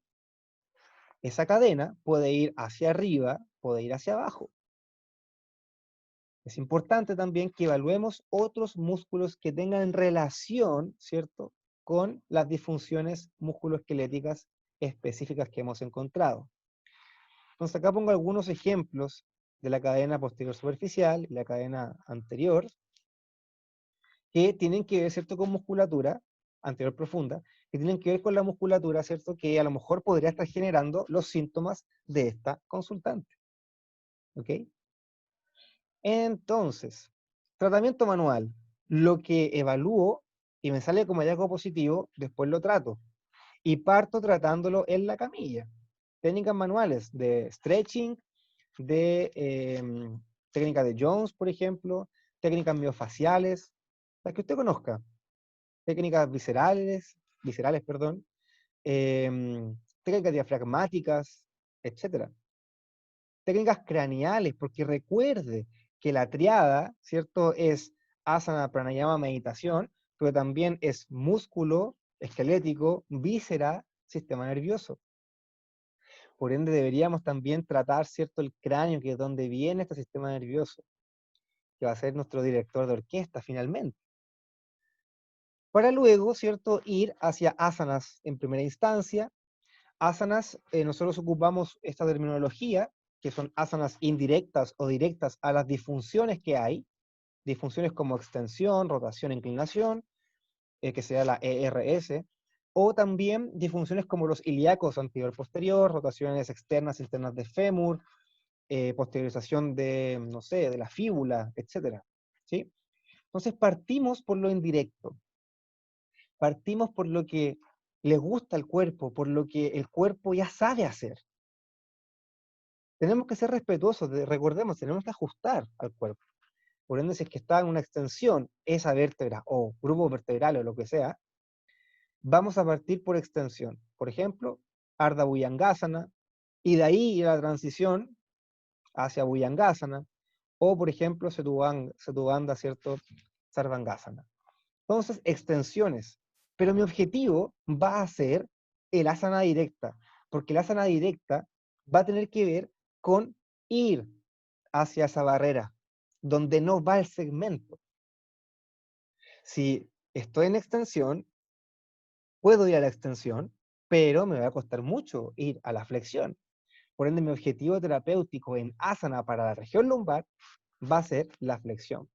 esa cadena puede ir hacia arriba, puede ir hacia abajo. Es importante también que evaluemos otros músculos que tengan relación, ¿cierto?, con las disfunciones musculoesqueléticas específicas que hemos encontrado. Entonces acá pongo algunos ejemplos de la cadena posterior superficial y la cadena anterior, que tienen que ver, ¿cierto?, con musculatura anterior profunda, que tienen que ver con la musculatura, ¿cierto?, que a lo mejor podría estar generando los síntomas de esta consultante. ¿Ok? Entonces, tratamiento manual. Lo que evalúo y me sale como hallazgo positivo, después lo trato. Y parto tratándolo en la camilla. Técnicas manuales de stretching, de técnicas de Jones, por ejemplo, técnicas miofaciales, las que usted conozca. Técnicas viscerales, perdón, técnicas diafragmáticas, etcétera. Técnicas craneales, porque recuerde que la triada, ¿cierto?, es asana, pranayama, meditación, pero también es músculo, esquelético, víscera, sistema nervioso. Por ende, deberíamos también tratar, ¿cierto?, el cráneo, que es donde viene este sistema nervioso, que va a ser nuestro director de orquesta finalmente. Para luego, ¿cierto?, ir hacia asanas en primera instancia. Asanas, nosotros ocupamos esta terminología, que son asanas indirectas o directas a las disfunciones que hay, disfunciones como extensión, rotación, inclinación, que sea la ERS, o también disfunciones como los ilíacos anterior-posterior, rotaciones externas, internas de fémur, posteriorización de, no sé, de la fíbula, etc. ¿Sí? Entonces partimos por lo indirecto, partimos por lo que le gusta al cuerpo, por lo que el cuerpo ya sabe hacer. Tenemos que ser respetuosos, recordemos, tenemos que ajustar al cuerpo. Por ende, si es que está en una extensión, esa vértebra, o grupo vertebral, o lo que sea, vamos a partir por extensión. Por ejemplo, Ardha Bhujangasana, y de ahí ir a la transición hacia Bhujangasana, o por ejemplo, Setubandha, ¿cierto?, Sarvangasana. Entonces, extensiones. Pero mi objetivo va a ser el asana directa, porque el asana directa va a tener que ver con ir hacia esa barrera, donde no va el segmento. Si estoy en extensión, puedo ir a la extensión, pero me va a costar mucho ir a la flexión. Por ende, mi objetivo terapéutico en asana para la región lumbar va a ser la flexión.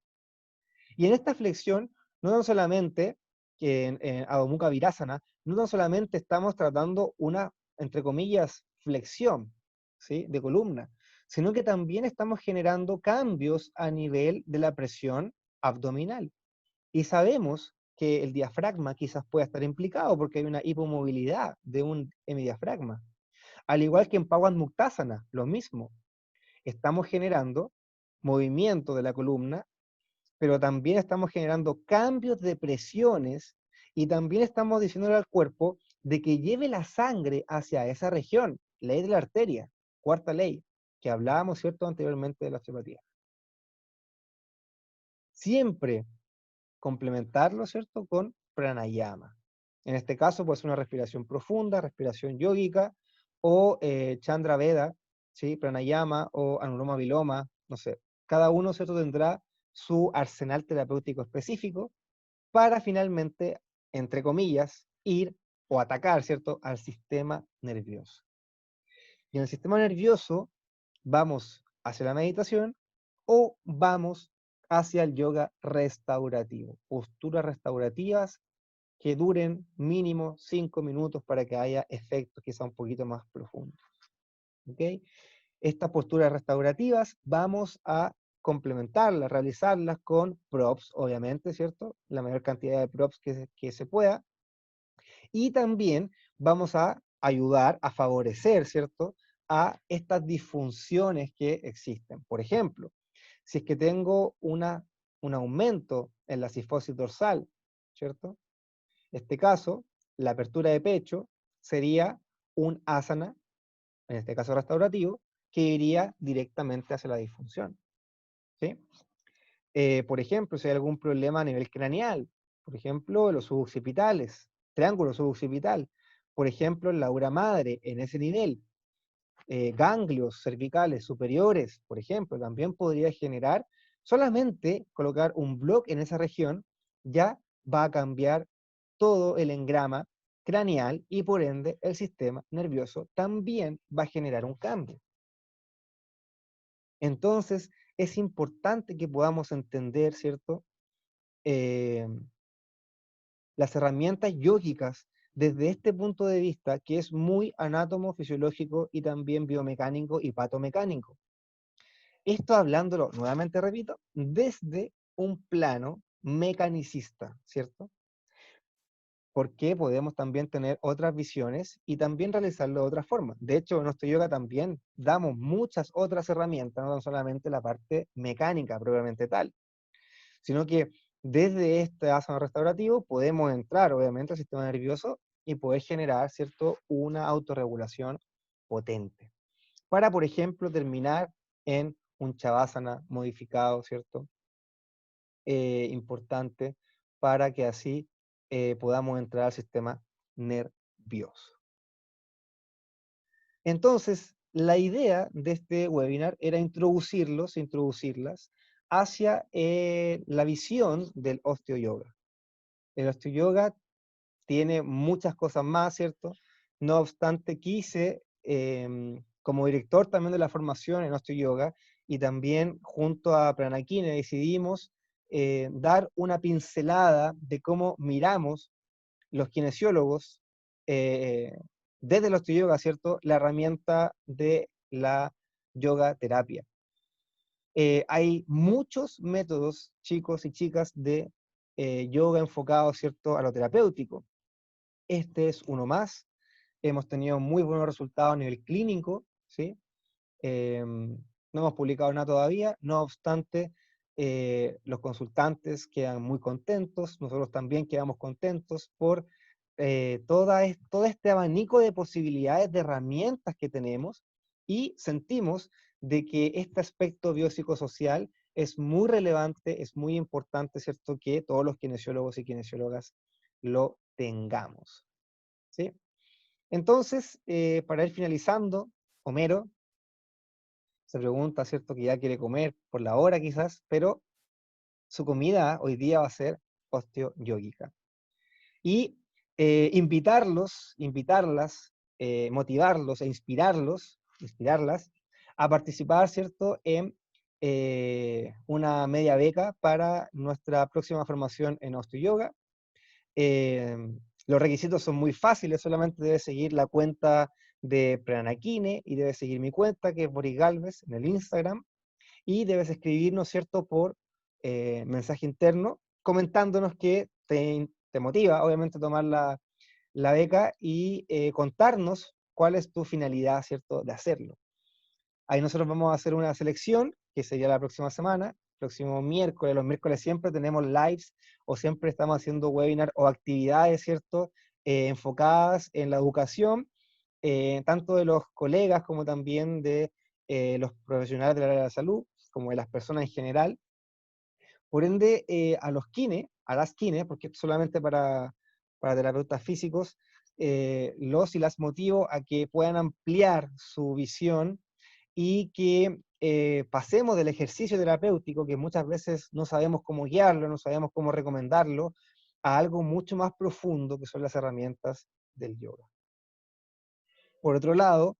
Y en esta flexión, no tan solamente, que en Adho Mukha Virasana, no tan solamente estamos tratando una, entre comillas, flexión, ¿sí?, de columna, sino que también estamos generando cambios a nivel de la presión abdominal. Y sabemos que el diafragma quizás pueda estar implicado porque hay una hipomovilidad de un hemidiafragma. Al igual que en Pawan Muktasana, lo mismo. Estamos generando movimiento de la columna, pero también estamos generando cambios de presiones y también estamos diciéndole al cuerpo de que lleve la sangre hacia esa región, ley de la arteria, cuarta ley, que hablábamos, ¿cierto?, anteriormente de la osteopatía. Siempre complementarlo, ¿cierto?, con pranayama. En este caso, pues una respiración profunda, respiración yógica, o Chandra Veda, ¿sí?, pranayama, o Anuloma Viloma, no sé. Cada uno, ¿cierto?, tendrá su arsenal terapéutico específico para finalmente, entre comillas, ir o atacar, ¿cierto?, al sistema nervioso. Y en el sistema nervioso vamos hacia la meditación o vamos hacia el yoga restaurativo. Posturas restaurativas que duren mínimo 5 minutos para que haya efectos quizá un poquito más profundos. ¿Ok? Estas posturas restaurativas vamos a complementarlas, realizarlas con props, obviamente, ¿cierto? La mayor cantidad de props que se pueda. Y también vamos a ayudar a favorecer, ¿cierto?, a estas disfunciones que existen. Por ejemplo, si es que tengo un aumento en la cifosis dorsal, ¿cierto? En este caso, la apertura de pecho sería un asana, en este caso restaurativo, que iría directamente hacia la disfunción, ¿sí? Por ejemplo, si hay algún problema a nivel craneal, por ejemplo, los suboccipitales, triángulo suboccipital, por ejemplo, en la ura madre, en ese nivel, ganglios cervicales superiores, por ejemplo, también podría generar, solamente colocar un bloque en esa región, ya va a cambiar todo el engrama craneal y por ende el sistema nervioso también va a generar un cambio. Entonces, es importante que podamos entender, ¿cierto?, eh, las herramientas yógicas desde este punto de vista que es muy anátomo, fisiológico y también biomecánico y patomecánico. Esto hablándolo, nuevamente repito, desde un plano mecanicista, ¿cierto? Porque podemos también tener otras visiones y también realizarlo de otra forma. De hecho, en nuestro yoga también damos muchas otras herramientas, no solamente la parte mecánica propiamente tal, sino que desde este asana restaurativo podemos entrar, obviamente, al sistema nervioso y poder generar, ¿cierto?, una autorregulación potente. Para, por ejemplo, terminar en un Shavasana modificado, ¿cierto? Importante para que así podamos entrar al sistema nervioso. Entonces, la idea de este webinar era introducirlas hacia la visión del osteoyoga. El osteoyoga tiene muchas cosas más, ¿cierto? No obstante, quise, como director también de la formación en osteoyoga, y también junto a Pranakine decidimos dar una pincelada de cómo miramos los kinesiólogos eh, desde el osteoyoga, ¿cierto?, la herramienta de la yoga terapia. Hay muchos métodos, chicos y chicas, de yoga enfocado, ¿cierto?, a lo terapéutico. Este es uno más. Hemos tenido muy buenos resultados a nivel clínico, ¿sí? No hemos publicado nada todavía, no obstante, los consultantes quedan muy contentos, nosotros también quedamos contentos por todo este abanico de posibilidades, de herramientas que tenemos, y sentimos de que este aspecto biopsicosocial es muy relevante, es muy importante, ¿cierto?, que todos los kinesiólogos y kinesiólogas lo tengamos, ¿sí? Entonces, para ir finalizando, Homero, se pregunta, ¿cierto?, que ya quiere comer por la hora quizás, pero su comida hoy día va a ser osteo-yógica. Y invitarlas, motivarlos e inspirarlas a participar, ¿cierto?, en una media beca para nuestra próxima formación en osteo-yoga. Eh, los requisitos son muy fáciles, solamente debes seguir la cuenta de Pranakine y debes seguir mi cuenta, que es Boris Galvez, en el Instagram, y debes escribirnos, ¿cierto?, por mensaje interno, comentándonos que te motiva, obviamente, tomar la beca y contarnos cuál es tu finalidad, ¿cierto?, de hacerlo. Ahí nosotros vamos a hacer una selección, que sería la próxima semana, próximo miércoles. Los miércoles siempre tenemos lives o siempre estamos haciendo webinars o actividades, ¿cierto?, enfocadas en la educación, tanto de los colegas como también de los profesionales del área de la salud, como de las personas en general. Por ende, a las kine, porque es solamente para terapeutas físicos, los y las motivo a que puedan ampliar su visión y que pasemos del ejercicio terapéutico, que muchas veces no sabemos cómo guiarlo, no sabemos cómo recomendarlo, a algo mucho más profundo, que son las herramientas del yoga. Por otro lado,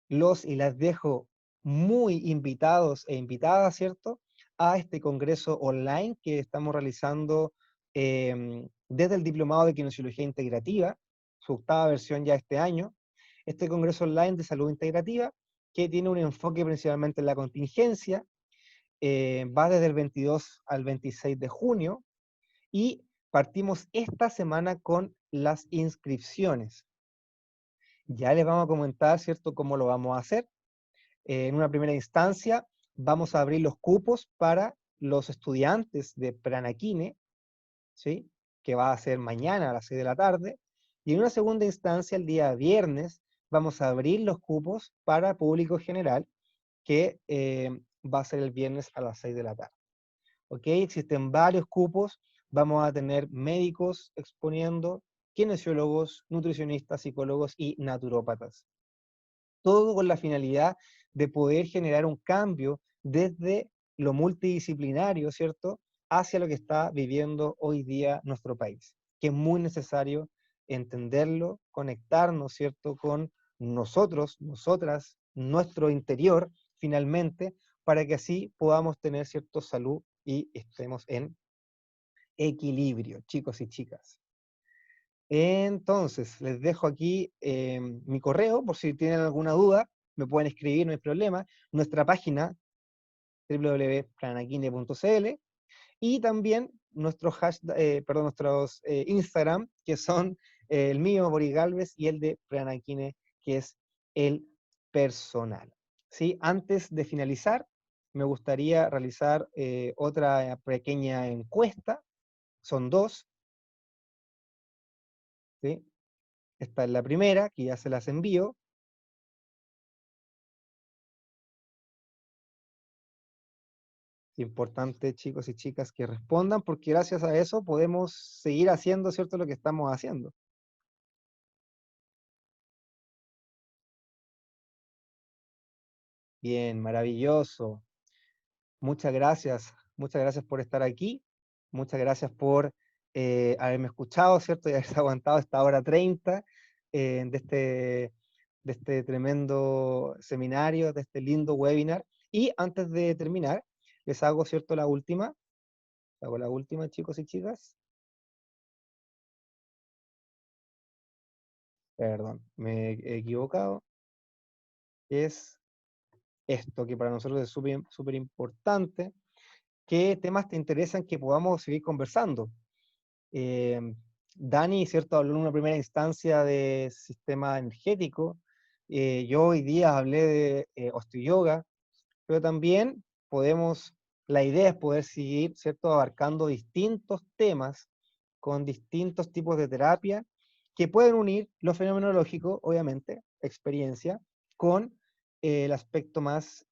los y las dejo muy invitados e invitadas, ¿cierto?, a este congreso online que estamos realizando desde el Diplomado de Kinesiología Integrativa, su octava versión ya este año. Este congreso online de salud integrativa, que tiene un enfoque principalmente en la contingencia, va desde el 22 al 26 de junio, y partimos esta semana con las inscripciones. Ya les vamos a comentar, ¿cierto?, cómo lo vamos a hacer. En una primera instancia, vamos a abrir los cupos para los estudiantes de Pranakine, ¿sí?, que va a ser mañana a las 6 de la tarde. Y en una segunda instancia, el día viernes, vamos a abrir los cupos para público general, que va a ser el viernes a las 6 de la tarde. ¿Ok? Existen varios cupos, vamos a tener médicos exponiendo, kinesiólogos, nutricionistas, psicólogos y naturópatas. Todo con la finalidad de poder generar un cambio desde lo multidisciplinario, ¿cierto?, hacia lo que está viviendo hoy día nuestro país, que es muy necesario entenderlo, conectarnos, ¿cierto?, con nosotros, nosotras, nuestro interior, finalmente, para que así podamos tener, ¿cierto?, salud y estemos en equilibrio, chicos y chicas. Entonces, les dejo aquí mi correo, por si tienen alguna duda, me pueden escribir, no hay problema. Nuestra página, www.planakine.cl, y también nuestros Instagram, que son el mío, Boris Galvez, y el de Planakine, que es el personal. ¿Sí? Antes de finalizar, me gustaría realizar otra pequeña encuesta, son dos, ¿sí? Esta es la primera, que ya se las envío. Es importante, chicos y chicas, que respondan, porque gracias a eso podemos seguir haciendo, ¿cierto?, lo que estamos haciendo. Bien, maravilloso. Muchas gracias por estar aquí, muchas gracias por haberme escuchado, ¿cierto? Y haberse aguantado esta hora 30 de este tremendo seminario, de este lindo webinar. Y antes de terminar, les hago, ¿cierto?, hago la última, chicos y chicas. Perdón, me he equivocado. Es esto, que para nosotros es súper súper importante. ¿Qué temas te interesan que podamos seguir conversando? Eh, Dani, ¿cierto?, habló en una primera instancia de sistema energético. Yo hoy día hablé de osteoyoga, pero también la idea es poder seguir, ¿cierto?, abarcando distintos temas con distintos tipos de terapia que pueden unir lo fenomenológico, obviamente, experiencia, con el aspecto más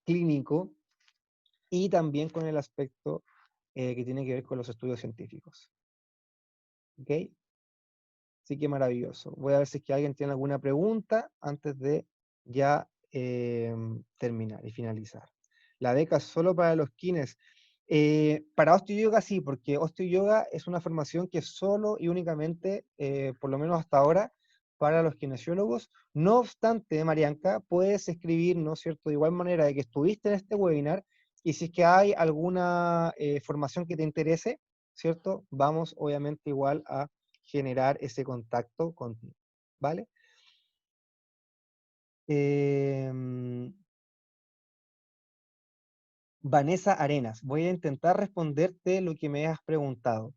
clínico, y también con el aspecto que tiene que ver con los estudios científicos. ¿Ok? Así que maravilloso. Voy a ver si es que alguien tiene alguna pregunta antes de ya terminar y finalizar. La beca es solo para los kines. Para Osteo Yoga sí, porque Osteo Yoga es una formación que es solo y únicamente, por lo menos hasta ahora, para los kinesiólogos. No obstante, Marianca, puedes escribir, ¿no es cierto?, de igual manera de que estuviste en este webinar, y si es que hay alguna formación que te interese, ¿cierto? Vamos obviamente igual a generar ese contacto contigo, ¿vale? Em, Vanessa Arenas, voy a intentar responderte lo que me has preguntado.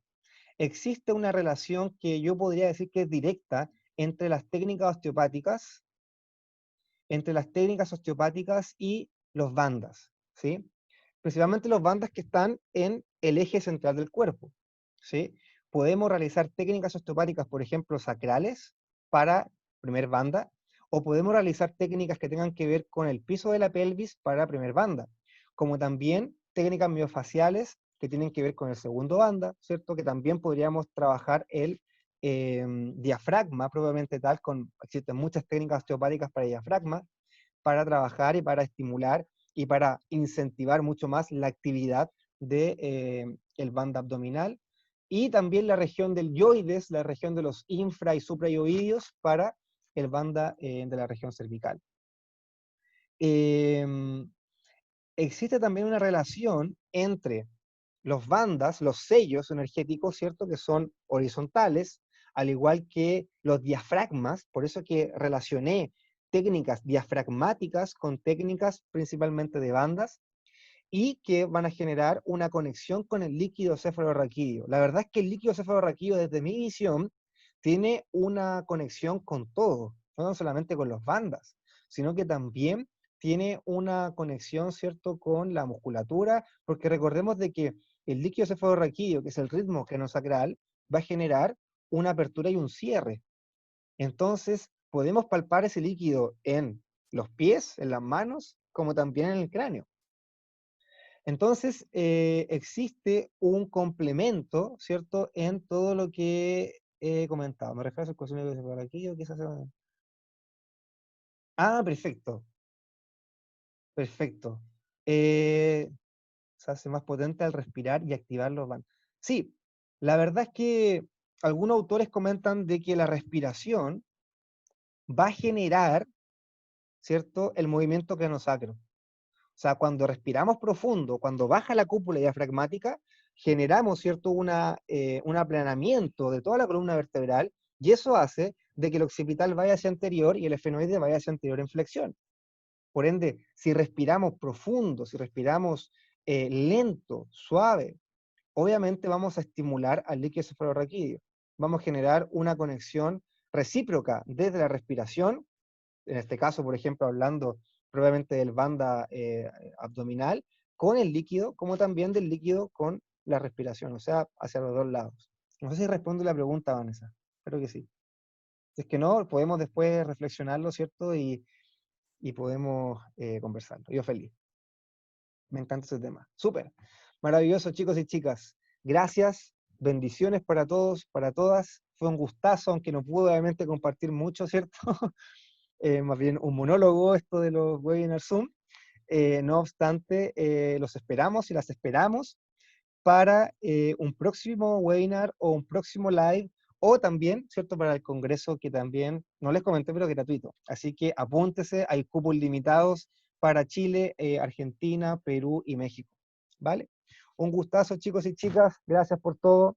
Existe una relación que yo podría decir que es directa entre las técnicas osteopáticas, y los bandas, ¿sí? Principalmente los bandas que están en el eje central del cuerpo, ¿sí? Podemos realizar técnicas osteopáticas, por ejemplo, sacrales para primer banda, o podemos realizar técnicas que tengan que ver con el piso de la pelvis para primer banda, como también técnicas miofaciales que tienen que ver con el segundo banda, ¿cierto? Que también podríamos trabajar el diafragma, propiamente tal, existen muchas técnicas osteopáticas para diafragma, para trabajar y para estimular y para incentivar mucho más la actividad de, el banda abdominal, y también la región del yoides, la región de los infra y suprayoideos para el banda de la región cervical. Eh, Existe también una relación entre los bandas, los sellos energéticos, ¿cierto? Que son horizontales, al igual que los diafragmas, por eso que relacioné técnicas diafragmáticas con técnicas principalmente de bandas, y que van a generar una conexión con el líquido cefalorraquídeo. La verdad es que el líquido cefalorraquídeo, desde mi visión, tiene una conexión con todo, no solamente con los bandas, sino que también tiene una conexión, ¿cierto?, con la musculatura, porque recordemos de que el líquido cefalorraquídeo, que es el ritmo sacral, va a generar una apertura y un cierre. Entonces, podemos palpar ese líquido en los pies, en las manos, como también en el cráneo. Entonces, existe un complemento, ¿cierto?, en todo lo que he comentado. Me refiero a sus que se por aquí, o quizás Ah, perfecto, perfecto. Se hace más potente al respirar y activar los bandos. Sí, la verdad es que algunos autores comentan de que la respiración va a generar, ¿cierto?, el movimiento craneosacro. O sea, cuando respiramos profundo, cuando baja la cúpula diafragmática, generamos, ¿cierto?, un aplanamiento de toda la columna vertebral, y eso hace de que el occipital vaya hacia anterior y el esfenoide vaya hacia anterior en flexión. Por ende, si respiramos profundo, si respiramos lento, suave, obviamente vamos a estimular al líquido cefalorraquídeo. Vamos a generar una conexión recíproca desde la respiración, en este caso, por ejemplo, hablando probablemente del banda abdominal, con el líquido, como también del líquido con la respiración, o sea, hacia los dos lados. No sé si respondo la pregunta, Vanessa. Espero que sí. Si es que no, podemos después reflexionarlo, ¿cierto? Y podemos conversarlo. Yo feliz. Me encanta ese tema. Súper. Maravilloso, chicos y chicas. Gracias. Bendiciones para todos, para todas. Fue un gustazo, aunque no pude obviamente compartir mucho, ¿cierto? Más bien un monólogo esto de los webinars Zoom. No obstante, los esperamos y las esperamos para un próximo webinar o un próximo live, o también, ¿cierto?, para el congreso, que también, no les comenté, pero gratuito. Así que apúntese, hay cupos limitados para Chile, Argentina, Perú y México. ¿Vale? Un gustazo, chicos y chicas. Gracias por todo.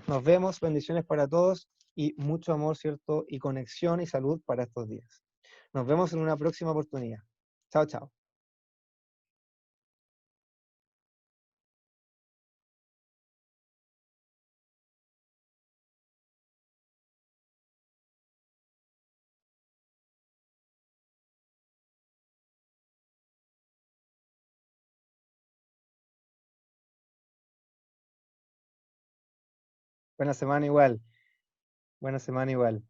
Nos vemos. Bendiciones para todos y mucho amor, ¿cierto? Y conexión y salud para estos días. Nos vemos en una próxima oportunidad. Chao, chao. Buena semana igual. Buena semana igual.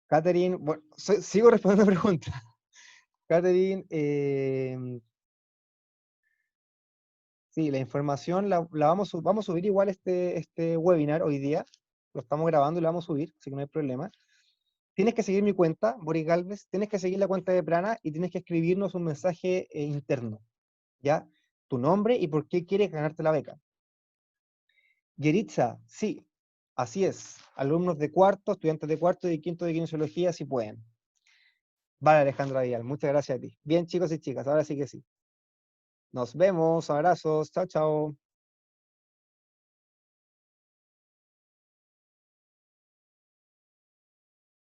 Catherine, bueno, sigo respondiendo preguntas. Catherine, sí, la información la vamos a subir igual este webinar hoy día. Lo estamos grabando y lo vamos a subir, así que no hay problema. tienes que seguir mi cuenta, Boris Galvez, tienes que seguir la cuenta de Prana y tienes que escribirnos un mensaje interno, ¿ya? Tu nombre y por qué quieres ganarte la beca. Yeritza, sí, así es. Alumnos de cuarto, estudiantes de cuarto y quinto de kinesiología, sí pueden. Vale, Alejandra Vidal, muchas gracias a ti. Bien, chicos y chicas, ahora sí que sí. Nos vemos, abrazos, chao, chao.